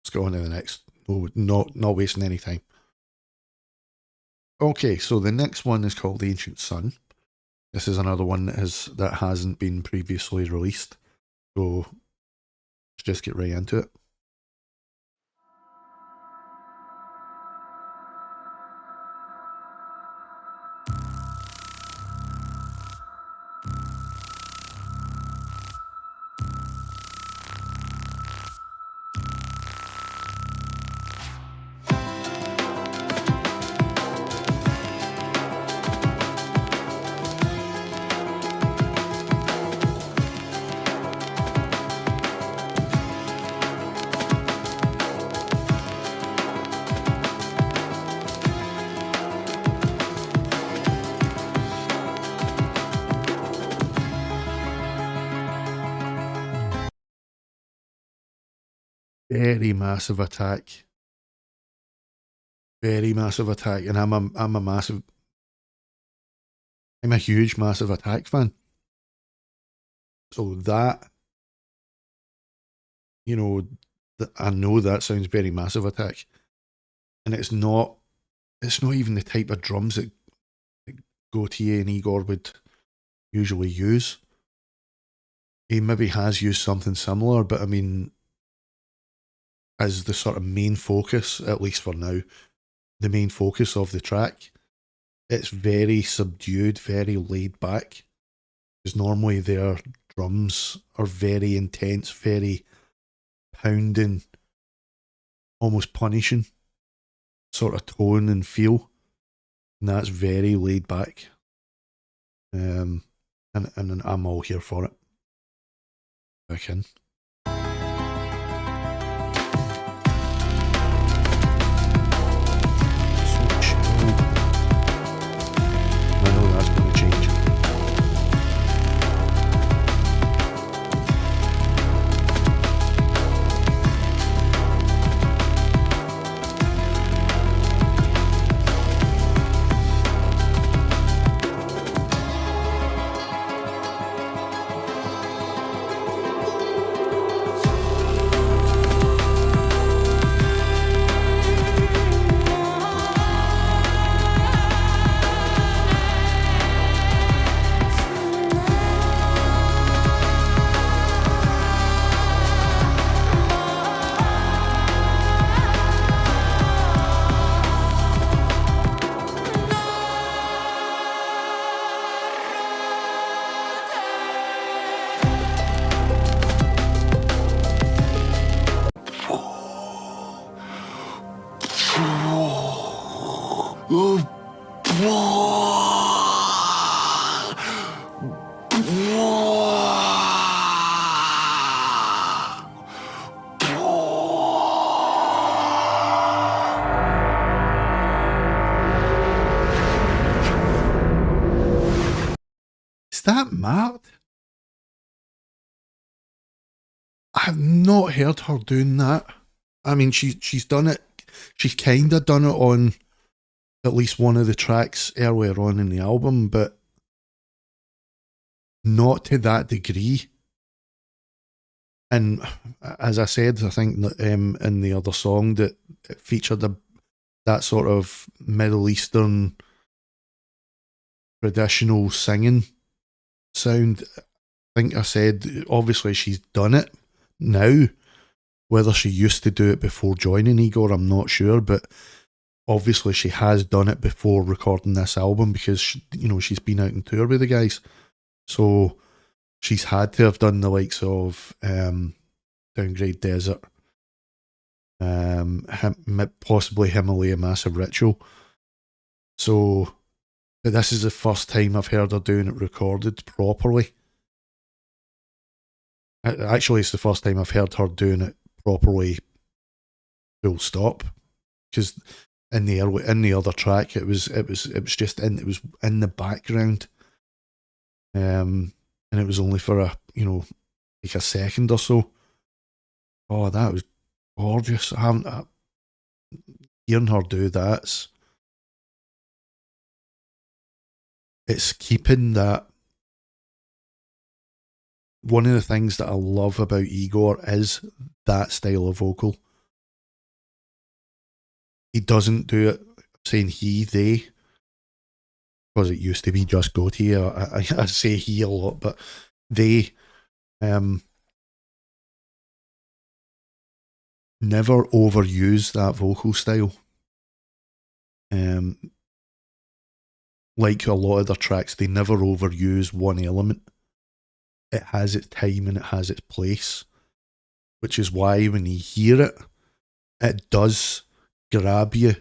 Let's go on to the next. Not wasting any time. Okay, so the next one is called Ancient Sun. This is another one that hasn't been previously released. So let's just get right into it. Very massive attack. Very massive attack. And I'm a huge Massive Attack fan. So that, you know, I know that sounds very Massive Attack. And it's not even the type of drums that Gautier and Igorrr would usually use. He maybe has used something similar, but I mean, as the sort of main focus, at least for now, the main focus of the track, it's very subdued, very laid back. Because normally their drums are very intense, very pounding, almost punishing sort of tone and feel. And that's very laid back. And I'm all here for it. Back in. I know that's going to change. that marked? I've not heard her doing that. I mean, she's done it. She's kind of done it on at least one of the tracks earlier on in the album, but not to that degree. And as I said, I think in the other song that it featured that sort of Middle Eastern traditional singing sound. I think I said, obviously she's done it now. Whether she used to do it before joining Igorrr, I'm not sure, but obviously she has done it before recording this album because she's been out on tour with the guys. So she's had to have done the likes of Downgrade Desert, possibly Himalaya Massive Ritual. So, but this is the first time I've heard her doing it recorded properly. Actually, it's the first time I've heard her doing it properly, full stop. Because in the other track, it was just in the background, and it was only for like a second or so. Oh, that was gorgeous. Hearing her do that, it's keeping that. One of the things that I love about Igorrr is that style of vocal. He doesn't do it, saying he, they, because it used to be just Goatee. I say he a lot, but they never overuse that vocal style. Like a lot of their tracks, they never overuse one element. It has its time and it has its place, which is why when you hear it, it does grab you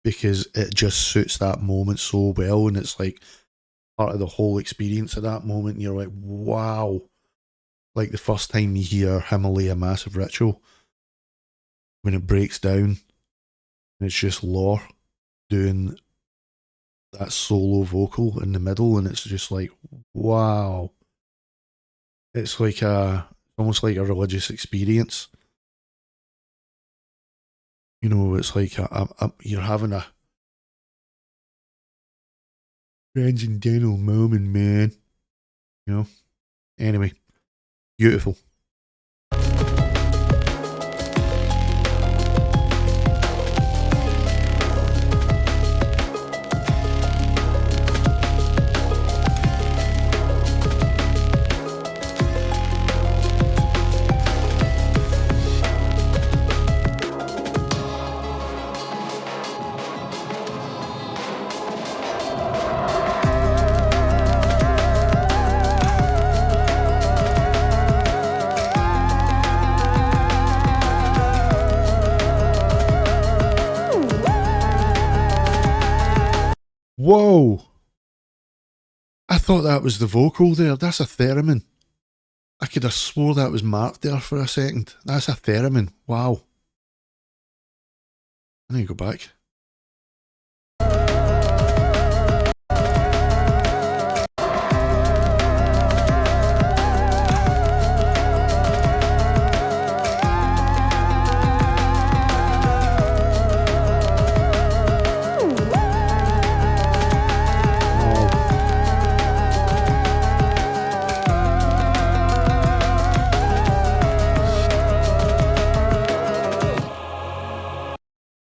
because it just suits that moment so well, and it's like part of the whole experience of that moment. You're like, wow. Like the first time you hear Himalaya Massive Ritual, when it breaks down and it's just Lore doing that solo vocal in the middle, and it's just like, wow. It's like almost like a religious experience. It's like you're having a transcendental moment, man. Anyway, beautiful. Whoa! I thought that was the vocal there. That's a theremin. I could have swore that was marked there for a second. That's a theremin. Wow. I need to go back.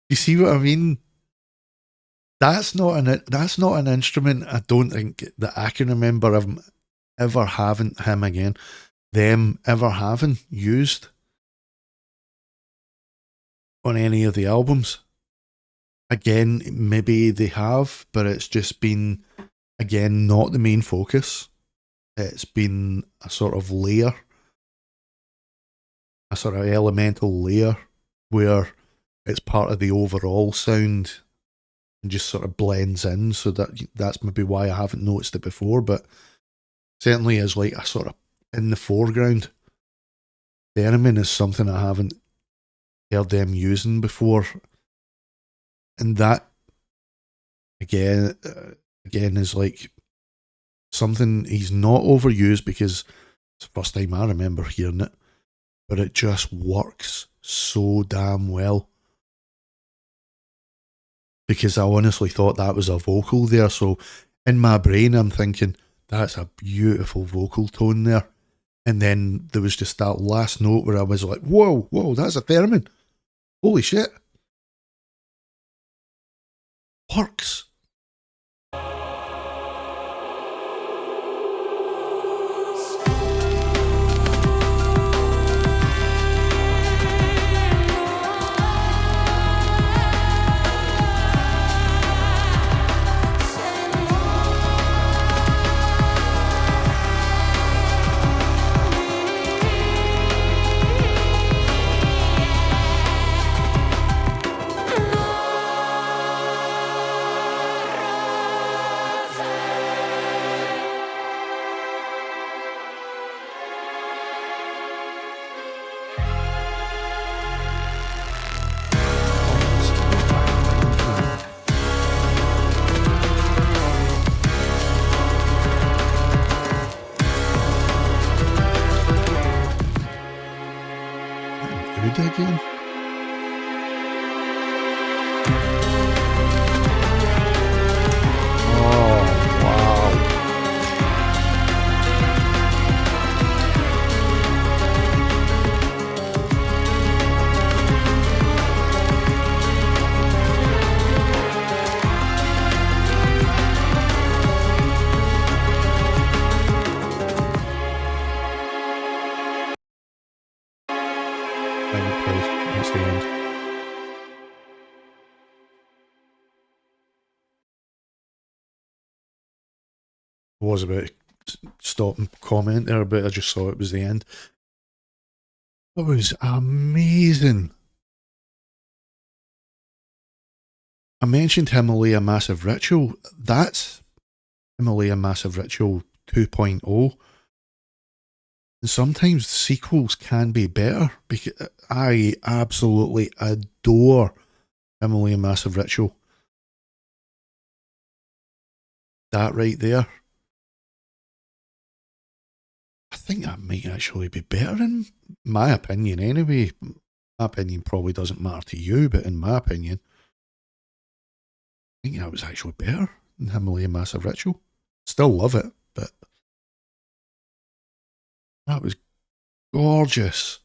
You see what I mean? That's not an instrument I don't think that I can remember them ever having used on any of the albums. Again, maybe they have, but it's just been, again, not the main focus. It's been a sort of layer, a sort of elemental layer where it's part of the overall sound and just sort of blends in. So that's maybe why I haven't noticed it before, but certainly is like a sort of in the foreground. Theremin is something I haven't heard them using before, and that again is like something he's not overused, because it's the first time I remember hearing it, but it just works so damn well. Because I honestly thought that was a vocal there, so in my brain I'm thinking, that's a beautiful vocal tone there. And then there was just that last note where I was like, whoa, that's a theremin. Holy shit. Works. Again. Oh, wow. That's the end. I was about to stop and comment there, but I just saw it was the end. That was amazing. I mentioned Himalaya Massive Ritual. That's Himalaya Massive Ritual 2.0. And sometimes sequels can be better, because I absolutely adore Himalaya Massive Ritual. That right there. I think that might actually be better, in my opinion anyway. My opinion probably doesn't matter to you, but in my opinion, I think that was actually better than Himalaya Massive Ritual. Still love it, but that was gorgeous.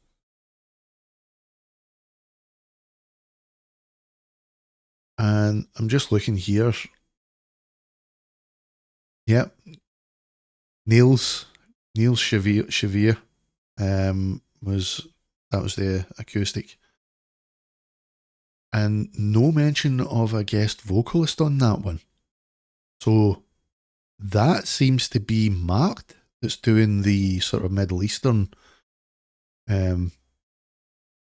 And I'm just looking here. Yep. Niels Shavir was the acoustic. And no mention of a guest vocalist on that one. So that seems to be Marked, that's doing the sort of Middle Eastern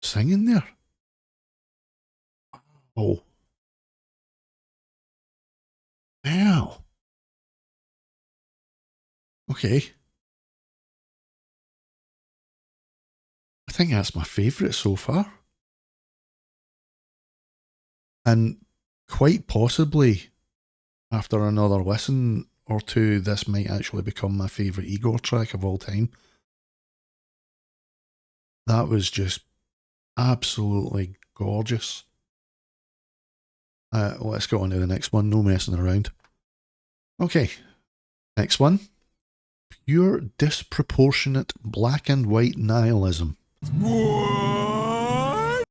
singing there. Oh. Wow. Okay. I think that's my favourite so far. And quite possibly, after another listen or two, this might actually become my favourite Igorrr track of all time. That was just absolutely gorgeous. Let's go on to the next one. No messing around. Okay. Next one. Pure disproportionate black and white nihilism. What?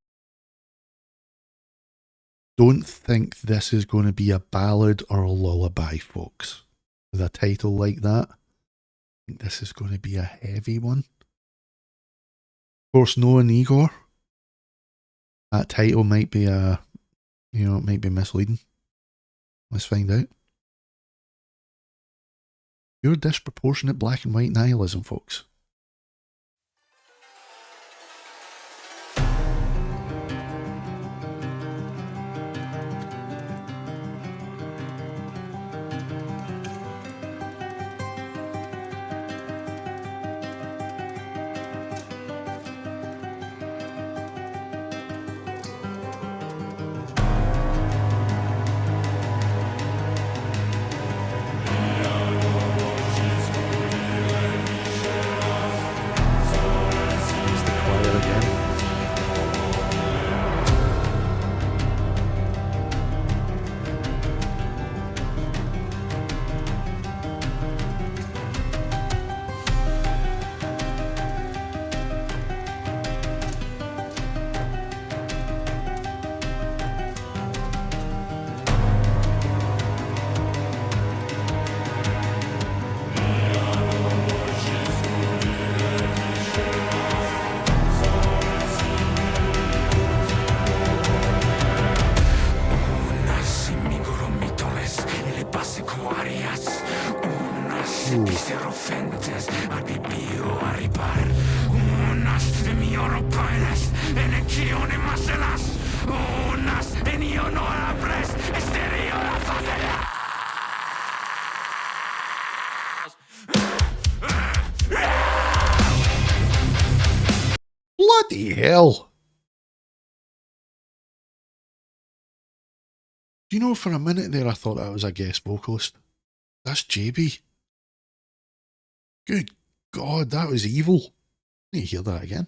Don't think this is going to be a ballad or a lullaby, folks. With a title like that, I think this is going to be a heavy one. Of course, knowing Igorrr, that title might be it might be misleading. Let's find out. Pure disproportionate black and white nihilism, folks. Bloody hell! Do you know, for a minute there I thought that was a guest vocalist. That's JB. Good God, that was evil. I need to hear that again.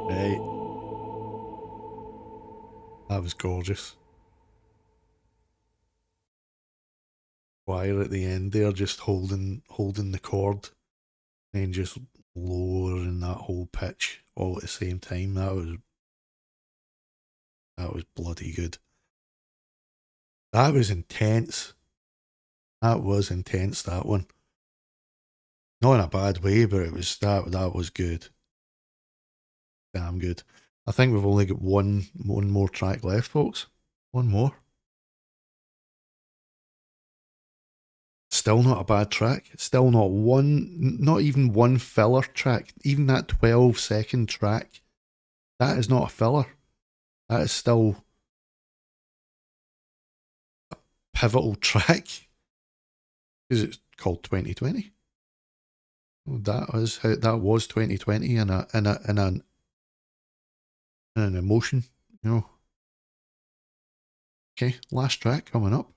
Right. That was gorgeous. Choir at the end there, just holding the chord and just lowering that whole pitch all at the same time. That was bloody good. That was intense. That was intense, that one. Not in a bad way, but it was that was good. Damn good. I think we've only got one more track left, folks. One more. Still not a bad track. Still not even one filler track. Even that 12-second track, that is not a filler. That is still a pivotal track. Because it's called 2020. That was 2020 in an emotion, you know. Okay, last track coming up.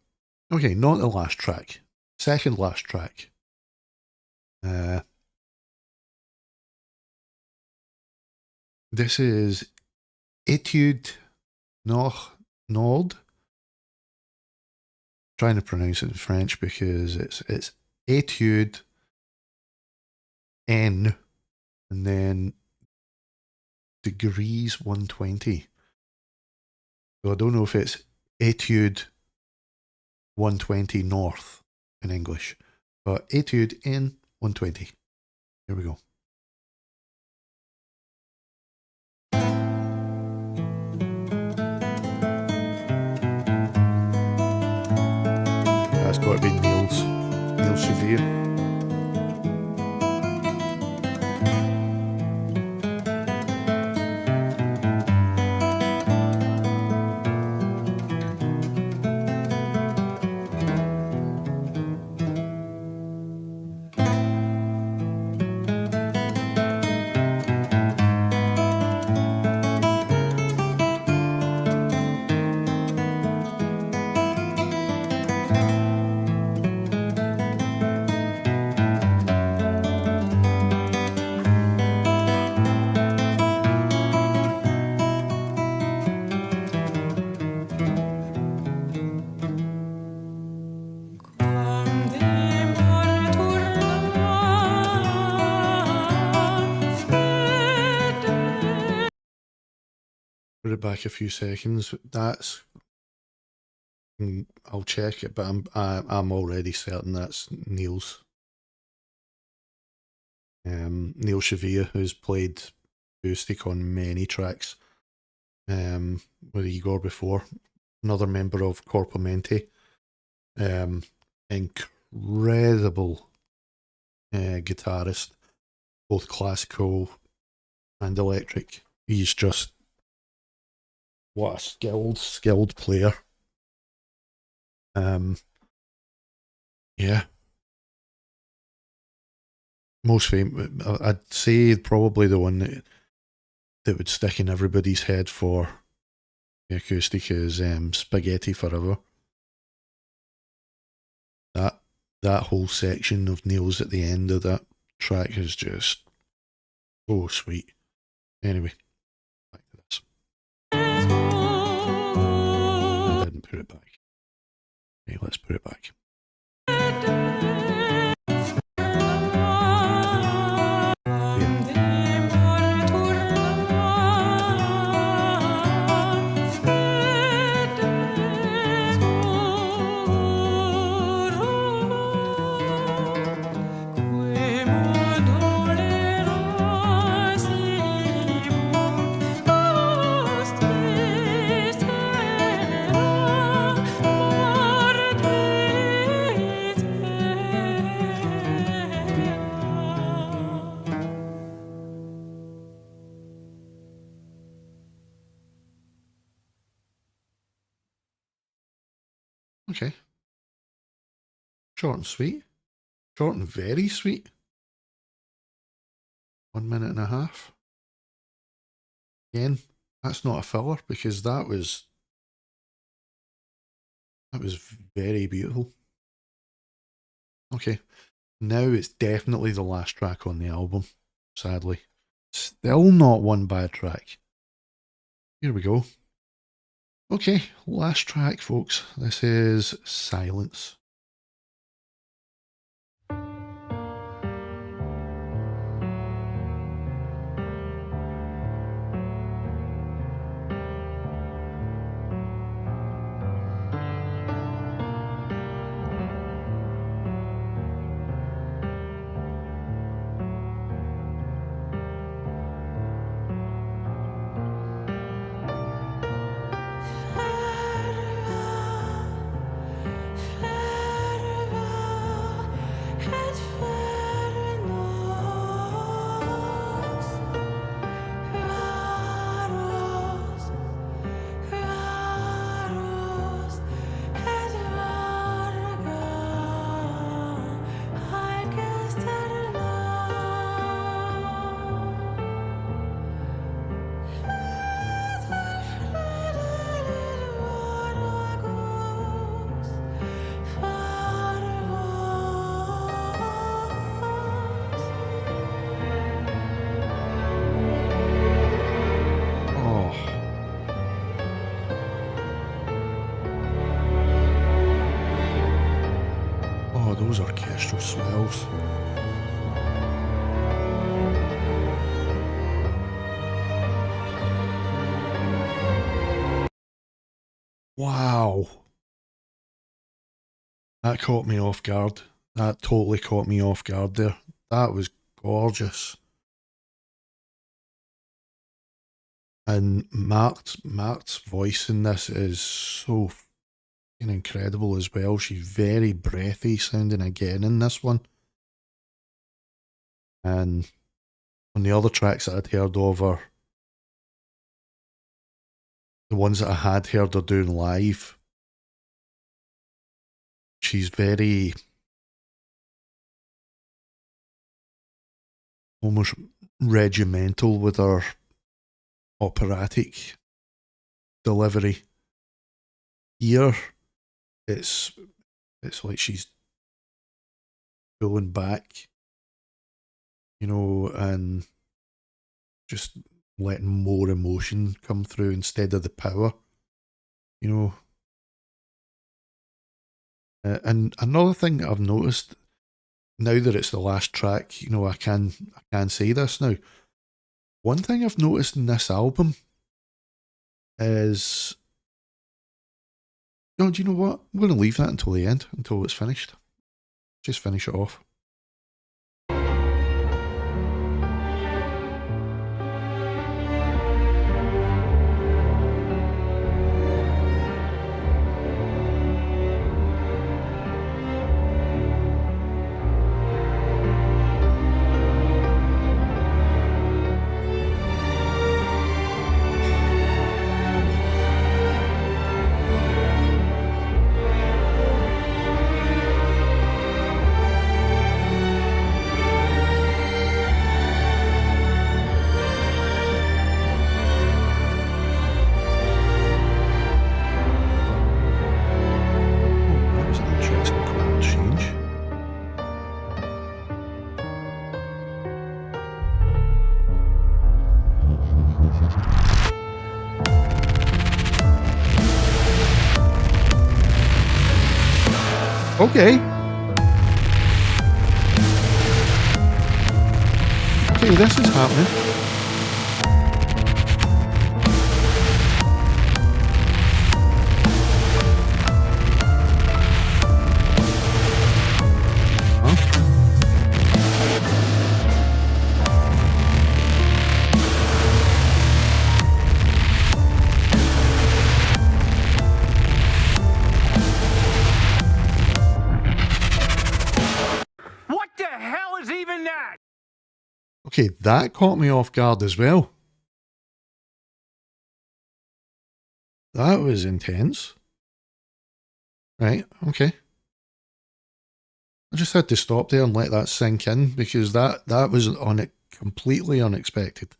Okay, not the last track. Second last track. This is Étude N. Trying to pronounce it in French because it's Étude N and then degrees 120. So I don't know if it's Étude 120 north in English. But Étude N 120. Here we go. That's got to be Neil Chevere. Put it back a few seconds. That's, I'll check it, but I'm already certain that's Neil's. Neil Chevere, who's played acoustic on many tracks with Igorrr before. Another member of Corpomenti. Incredible guitarist, both classical and electric. He's just, what a skilled player. Yeah. Most famous, I'd say probably the one that would stick in everybody's head for the acoustic is Spaghetti Forever. That whole section of Neil's at the end of that track is just so sweet. Anyway, back to this. I didn't put it back. Okay, let's put it back. Okay. Short and sweet. Short and very sweet. 1 minute and a half. Again, that's not a filler because that was very beautiful. Okay. Now it's definitely the last track on the album, sadly. Still not one bad track. Here we go. Okay, last track, folks. This is Silence. Those orchestral swells. Wow. That caught me off guard. That totally caught me off guard there. That was gorgeous. And Mark's voice in this is so fucking incredible as well. She's very breathy sounding again in this one. And on the other tracks that I'd heard of her, the ones that I had heard her doing live, she's very almost regimental with her operatic delivery. Here, it's like she's pulling back, you know, and just letting more emotion come through instead of the power, you know. And another thing that I've noticed, now that it's the last track, you know, I can say this now. One thing I've noticed in this album is, oh, do you know what? I'm going to leave that until the end, until it's finished. Just finish it off. Okay. Okay, this is happening. Okay, that caught me off guard as well. That was intense. Right, okay. I just had to stop there and let that sink in because that was completely unexpected.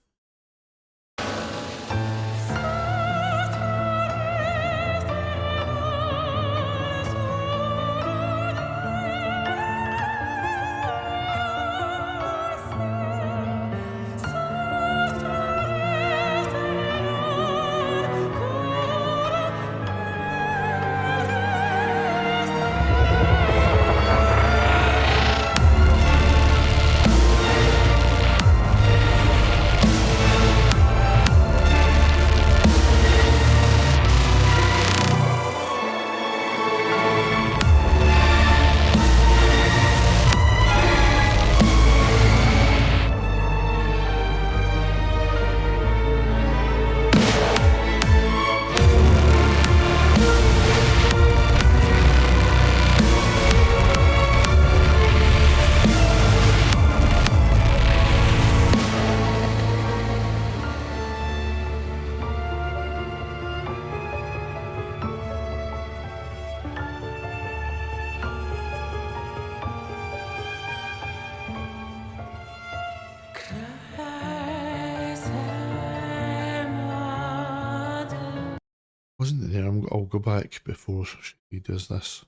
Wasn't it there? I'll go back before she does this.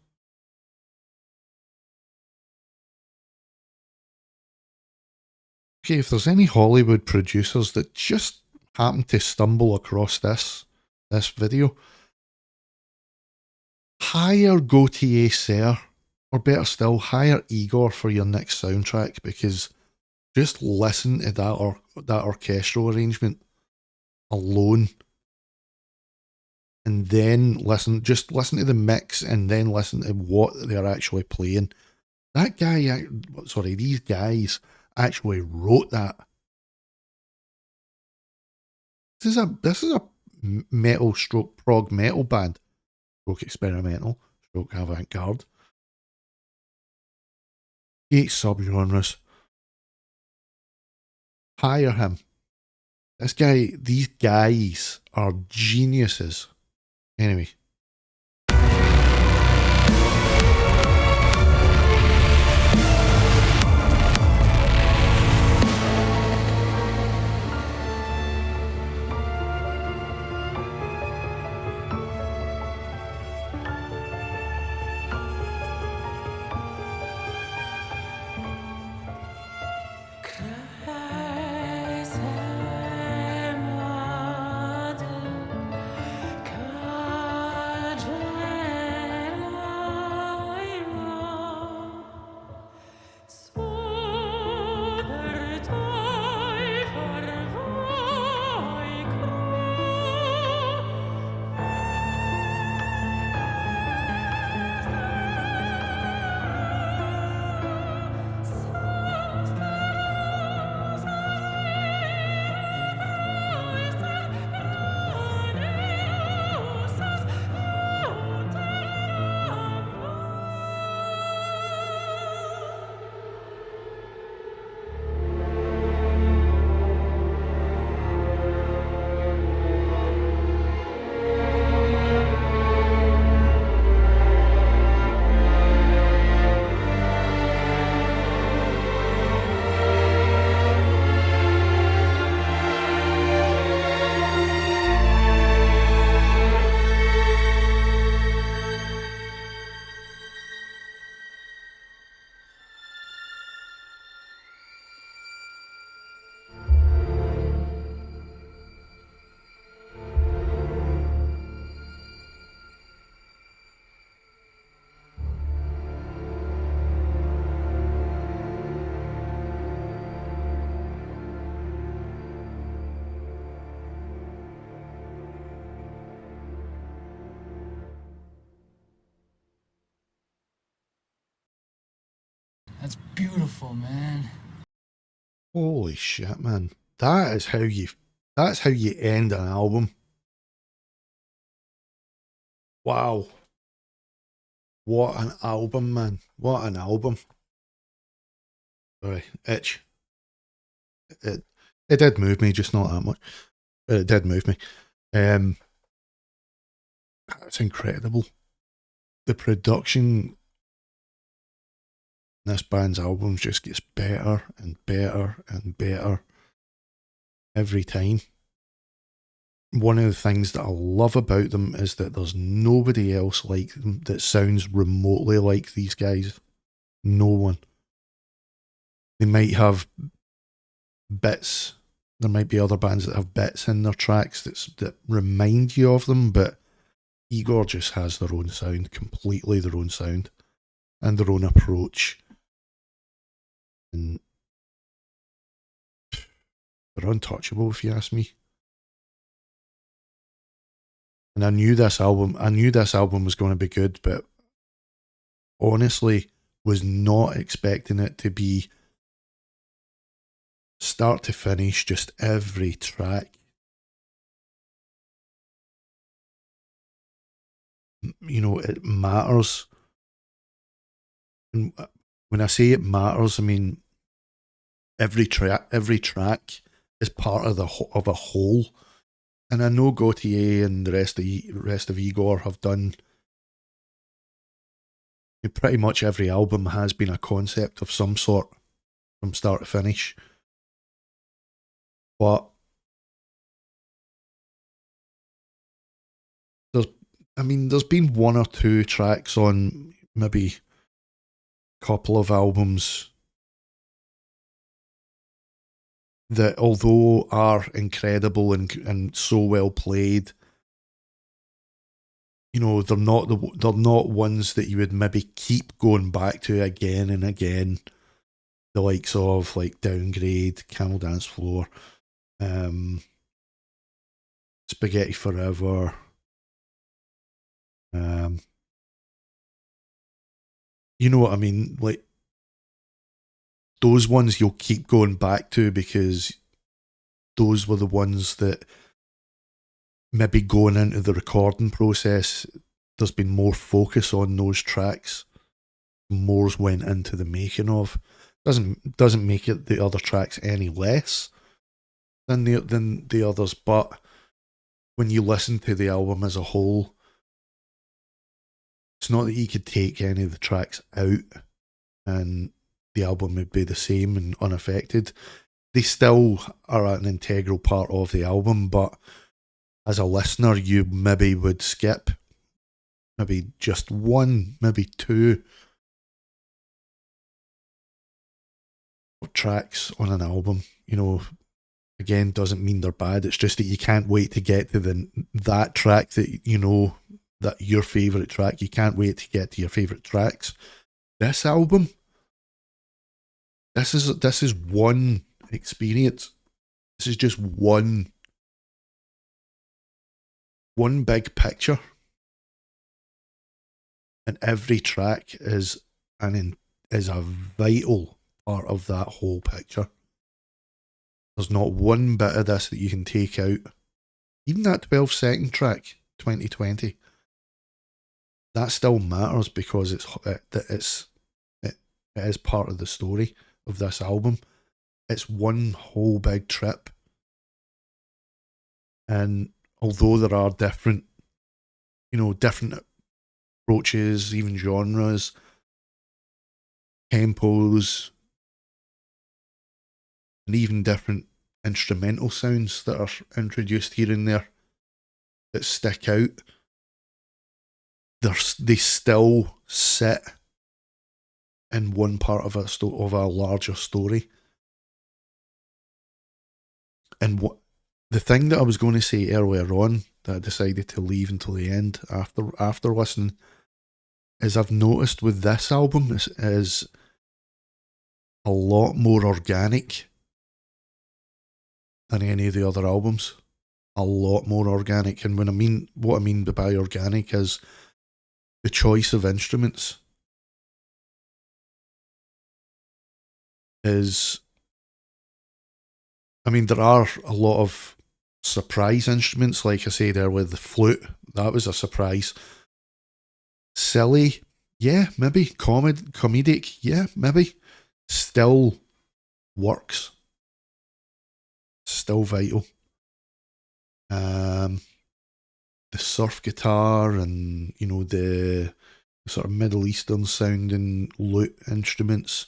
Okay, if there's any Hollywood producers that just happen to stumble across this video, hire Gautier Serre, or better still, hire Igorrr for your next soundtrack, because just listen to that orchestral arrangement alone and then listen to the mix and then listen to what they're actually playing. These guys actually wrote that. This is a metal stroke prog metal band, stroke experimental, stroke avant-garde. 8 subgenres. Hire him. These guys are geniuses. Anyway. That's beautiful, man. Holy shit, man. That's how you end an album. Wow. What an album, man. What an album. Sorry, itch. It did move me, just not that much. But it did move me. That's incredible. The production in this band's albums just gets better and better and better every time. One of the things that I love about them is that there's nobody else like them that sounds remotely like these guys. No one. They might have bits. There might be other bands that have bits in their tracks that remind you of them, but Igorrr just has their own sound, completely their own sound, and their own approach. And they're untouchable, if you ask me. And I knew this album was going to be good, but honestly was not expecting it to be start to finish, just every track. You know, it matters. And when I say it matters, I mean every track is part of a whole. And I know Gautier and the rest of Igorrr have done. Pretty much every album has been a concept of some sort from start to finish. But there's been one or two tracks on maybe a couple of albums that, although are incredible and so well played, you know, they're not ones that you would maybe keep going back to again and again. The likes of like Downgrade, Camel Dance Floor, Spaghetti Forever, You know what I mean? Like, those ones you'll keep going back to because those were the ones that maybe going into the recording process, there's been more focus on those tracks. More's went into the making of. Doesn't make it the other tracks any less than the others, but when you listen to the album as a whole, it's not that you could take any of the tracks out and the album would be the same and unaffected. They still are an integral part of the album, but as a listener, you maybe would skip maybe just one, maybe two tracks on an album. You know, again, doesn't mean they're bad. It's just that you can't wait to get to that track that you know, that your favourite track. You can't wait to get to your favourite tracks. This album, this is one experience. This is just one big picture, and every track is a vital part of that whole picture. There's not one bit of this that you can take out. Even that 12-second track, 2020, that still matters because it is part of the story of this album. It's one whole big trip. And although there are different approaches, even genres, tempos, and even different instrumental sounds that are introduced here and there that stick out, they still sit in one part of a larger story. And the thing that I was going to say earlier on that I decided to leave until the end after listening is I've noticed with this album is a lot more organic than any of the other albums. A lot more organic. And what I mean by organic is the choice of instruments is, I mean, there are a lot of surprise instruments, like I said earlier, the flute, that was a surprise. Silly, yeah, maybe. Comedic, yeah, maybe. Still works. Still vital. The surf guitar and, you know, the sort of Middle Eastern sounding lute instruments,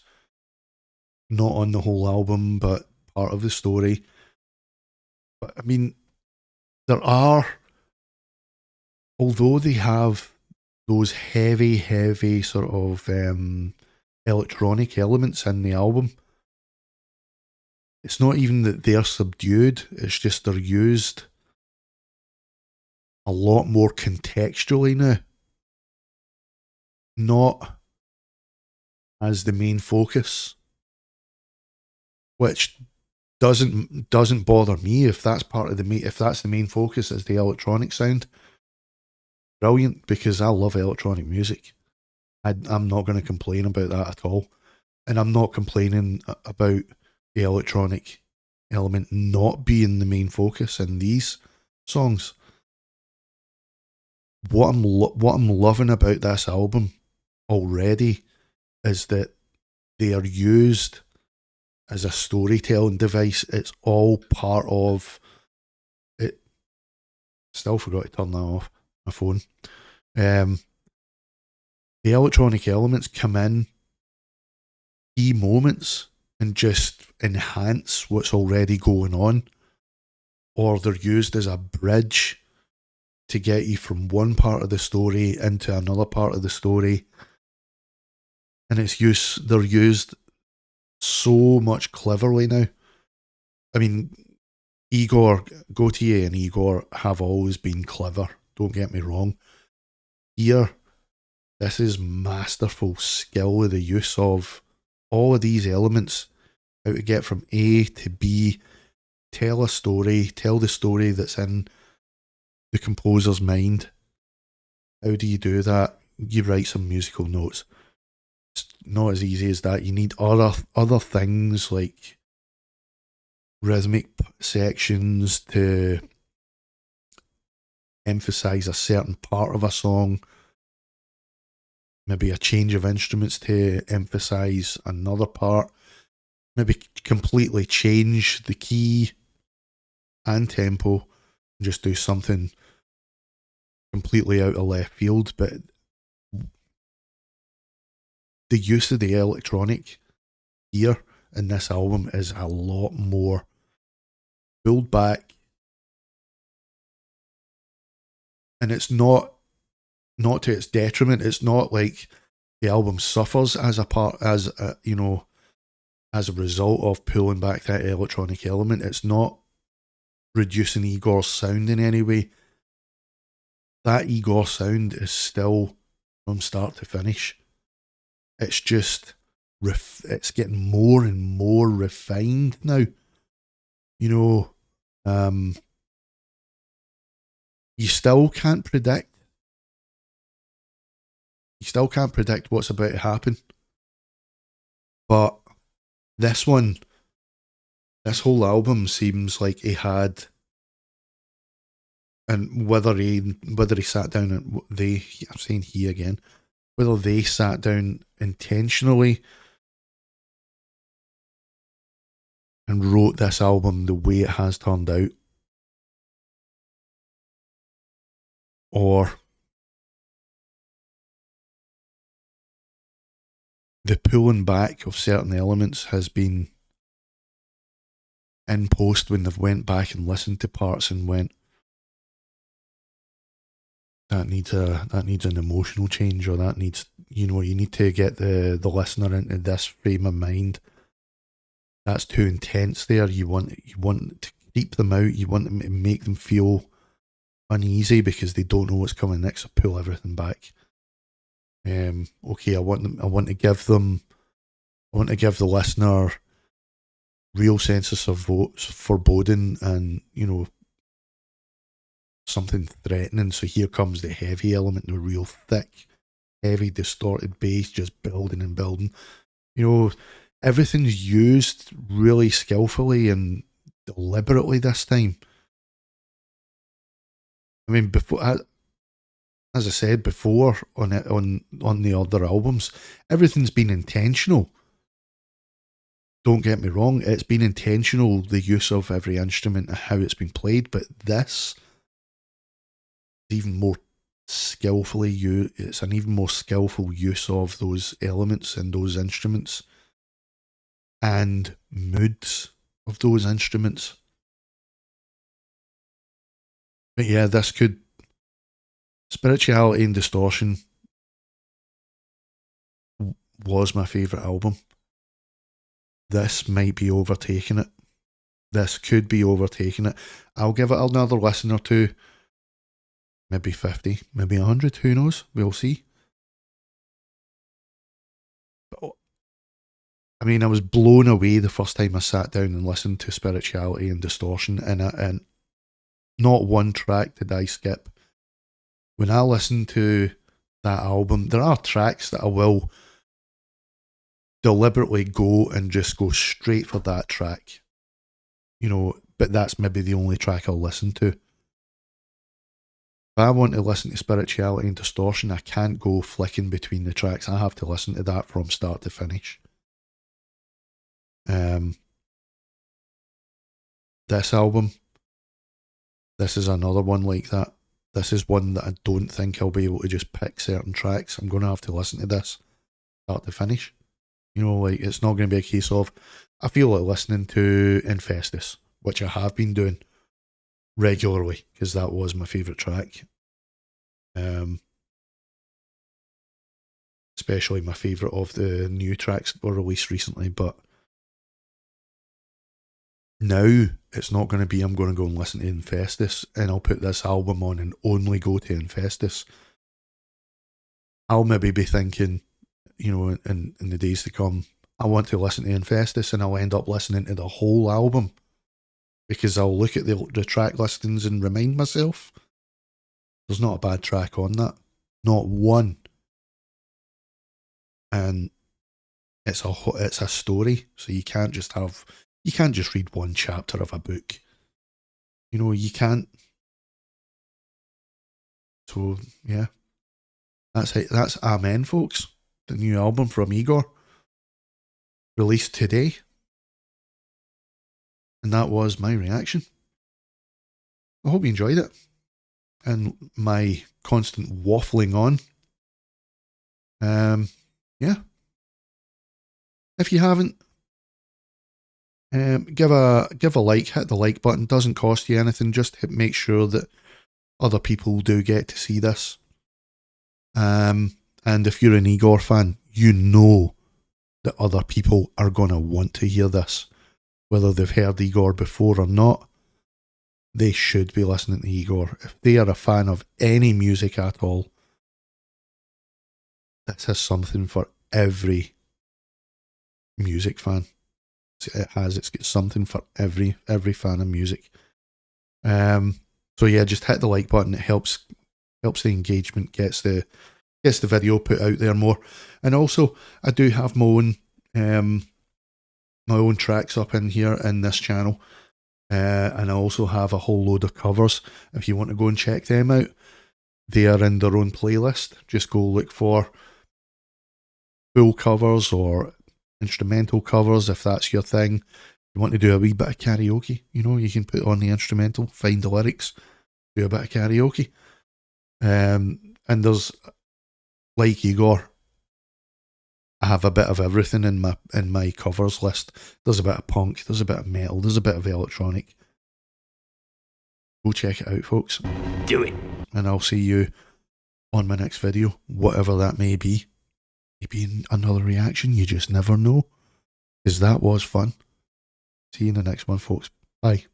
not on the whole album, but part of the story. But I mean, there are, although they have those heavy sort of electronic elements in the album, it's not even that they're subdued, it's just they're used a lot more contextually now, not as the main focus, which doesn't bother me if that's if that's the main focus is the electronic sound. Brilliant, because I love electronic music. I'm not going to complain about that at all, and I'm not complaining about the electronic element not being the main focus in these songs. What I'm loving about this album already is that they are used as a storytelling device. It's all part of it. Still forgot to turn that off my phone. The electronic elements come in key moments and just enhance what's already going on, or they're used as a bridge to get you from one part of the story into another part of the story. And they're used so much cleverly now. I mean, Gautier and Igorrr have always been clever, don't get me wrong. Here, this is masterful skill with the use of all of these elements, how to get from A to B, tell the story that's in the composer's mind, How do you do that? You write some musical notes. It's not as easy as that. You need other things like rhythmic sections to emphasize a certain part of a song. Maybe a change of instruments to emphasize another part. Maybe completely change the key and tempo and just do something completely out of left field. But the use of the electronic here in this album is a lot more pulled back, and it's not to its detriment. It's not like the album suffers as a result of pulling back that electronic element. It's not reducing Igorr's sound in any way. That Igorrr sound is still from start to finish. It's just it's getting more and more refined now. You still can't predict. You still can't predict what's about to happen. But this whole album seems like he had, and whether he sat down and I'm saying he again, whether they sat down intentionally and wrote this album the way it has turned out, or the pulling back of certain elements has been in post when they've went back and listened to parts and went, that needs an emotional change, or that needs, you need to get the listener into this frame of mind. That's too intense there. You want to keep them out. You want to make them feel uneasy because they don't know what's coming next, so pull everything back. Okay, I want to give the listener real senses of foreboding and, something threatening. So here comes the heavy element, the real thick, heavy, distorted bass just building and building. Everything's used really skillfully and deliberately this time. I mean, before, as I said before, on the other albums, everything's been intentional. Don't get me wrong, it's been intentional, the use of every instrument and how it's been played, but this is even more skillfully used. It's an even more skillful use of those elements and those instruments and moods of those instruments. But yeah, Spirituality and Distortion was my favourite album. This might be overtaking it. This could be overtaking it. I'll give it another listen or two. Maybe 50, maybe 100, who knows? We'll see. But, I mean, I was blown away the first time I sat down and listened to Spirituality and Distortion, and not one track did I skip. When I listen to that album, there are tracks that I will deliberately go and just go straight for that track. But that's maybe the only track I'll listen to. If I want to listen to Spirituality and Distortion, I can't go flicking between the tracks. I have to listen to that from start to finish. This album, this is another one like that. This is one that I don't think I'll be able to just pick certain tracks. I'm going to have to listen to this start to finish. It's not going to be a case of, I feel like listening to Infestis, which I have been doing regularly because that was my favourite track. Especially my favourite of the new tracks that were released recently, but now it's not going to be, I'm going to go and listen to Infestis and I'll put this album on and only go to Infestis. I'll maybe be thinking, in the days to come, I want to listen to Infestis, and I'll end up listening to the whole album because I'll look at the track listings and remind myself there's not a bad track on that. Not one. And it's a story, so you can't just read one chapter of a book. You know, you can't. So yeah, that's it. That's Amen, folks. The new album from Igorrr, released today, and that was my reaction. I hope you enjoyed it, and my constant waffling on. Yeah. If you haven't, give a like, hit the like button. Doesn't cost you anything. Just make sure that other people do get to see this. And if you're an Igorrr fan, you know that other people are gonna want to hear this, whether they've heard Igorrr before or not. They should be listening to Igorrr. If they are a fan of any music at all, this has something for every music fan. It's got something for every fan of music. So yeah, just hit the like button. It helps the engagement, gets the video put out there more. And also, I do have my own tracks up in here in this channel, and I also have a whole load of covers. If you want to go and check them out, they are in their own playlist. Just go look for full covers or instrumental covers if that's your thing. You want to do a wee bit of karaoke, you know, you can put on the instrumental, find the lyrics, do a bit of karaoke. And there's, like Igorrr, I have a bit of everything in my covers list. There's a bit of punk, there's a bit of metal, there's a bit of electronic. Go check it out, folks. Do it. And I'll see you on my next video, whatever that may be. Maybe another reaction, you just never know. Because that was fun. See you in the next one, folks. Bye.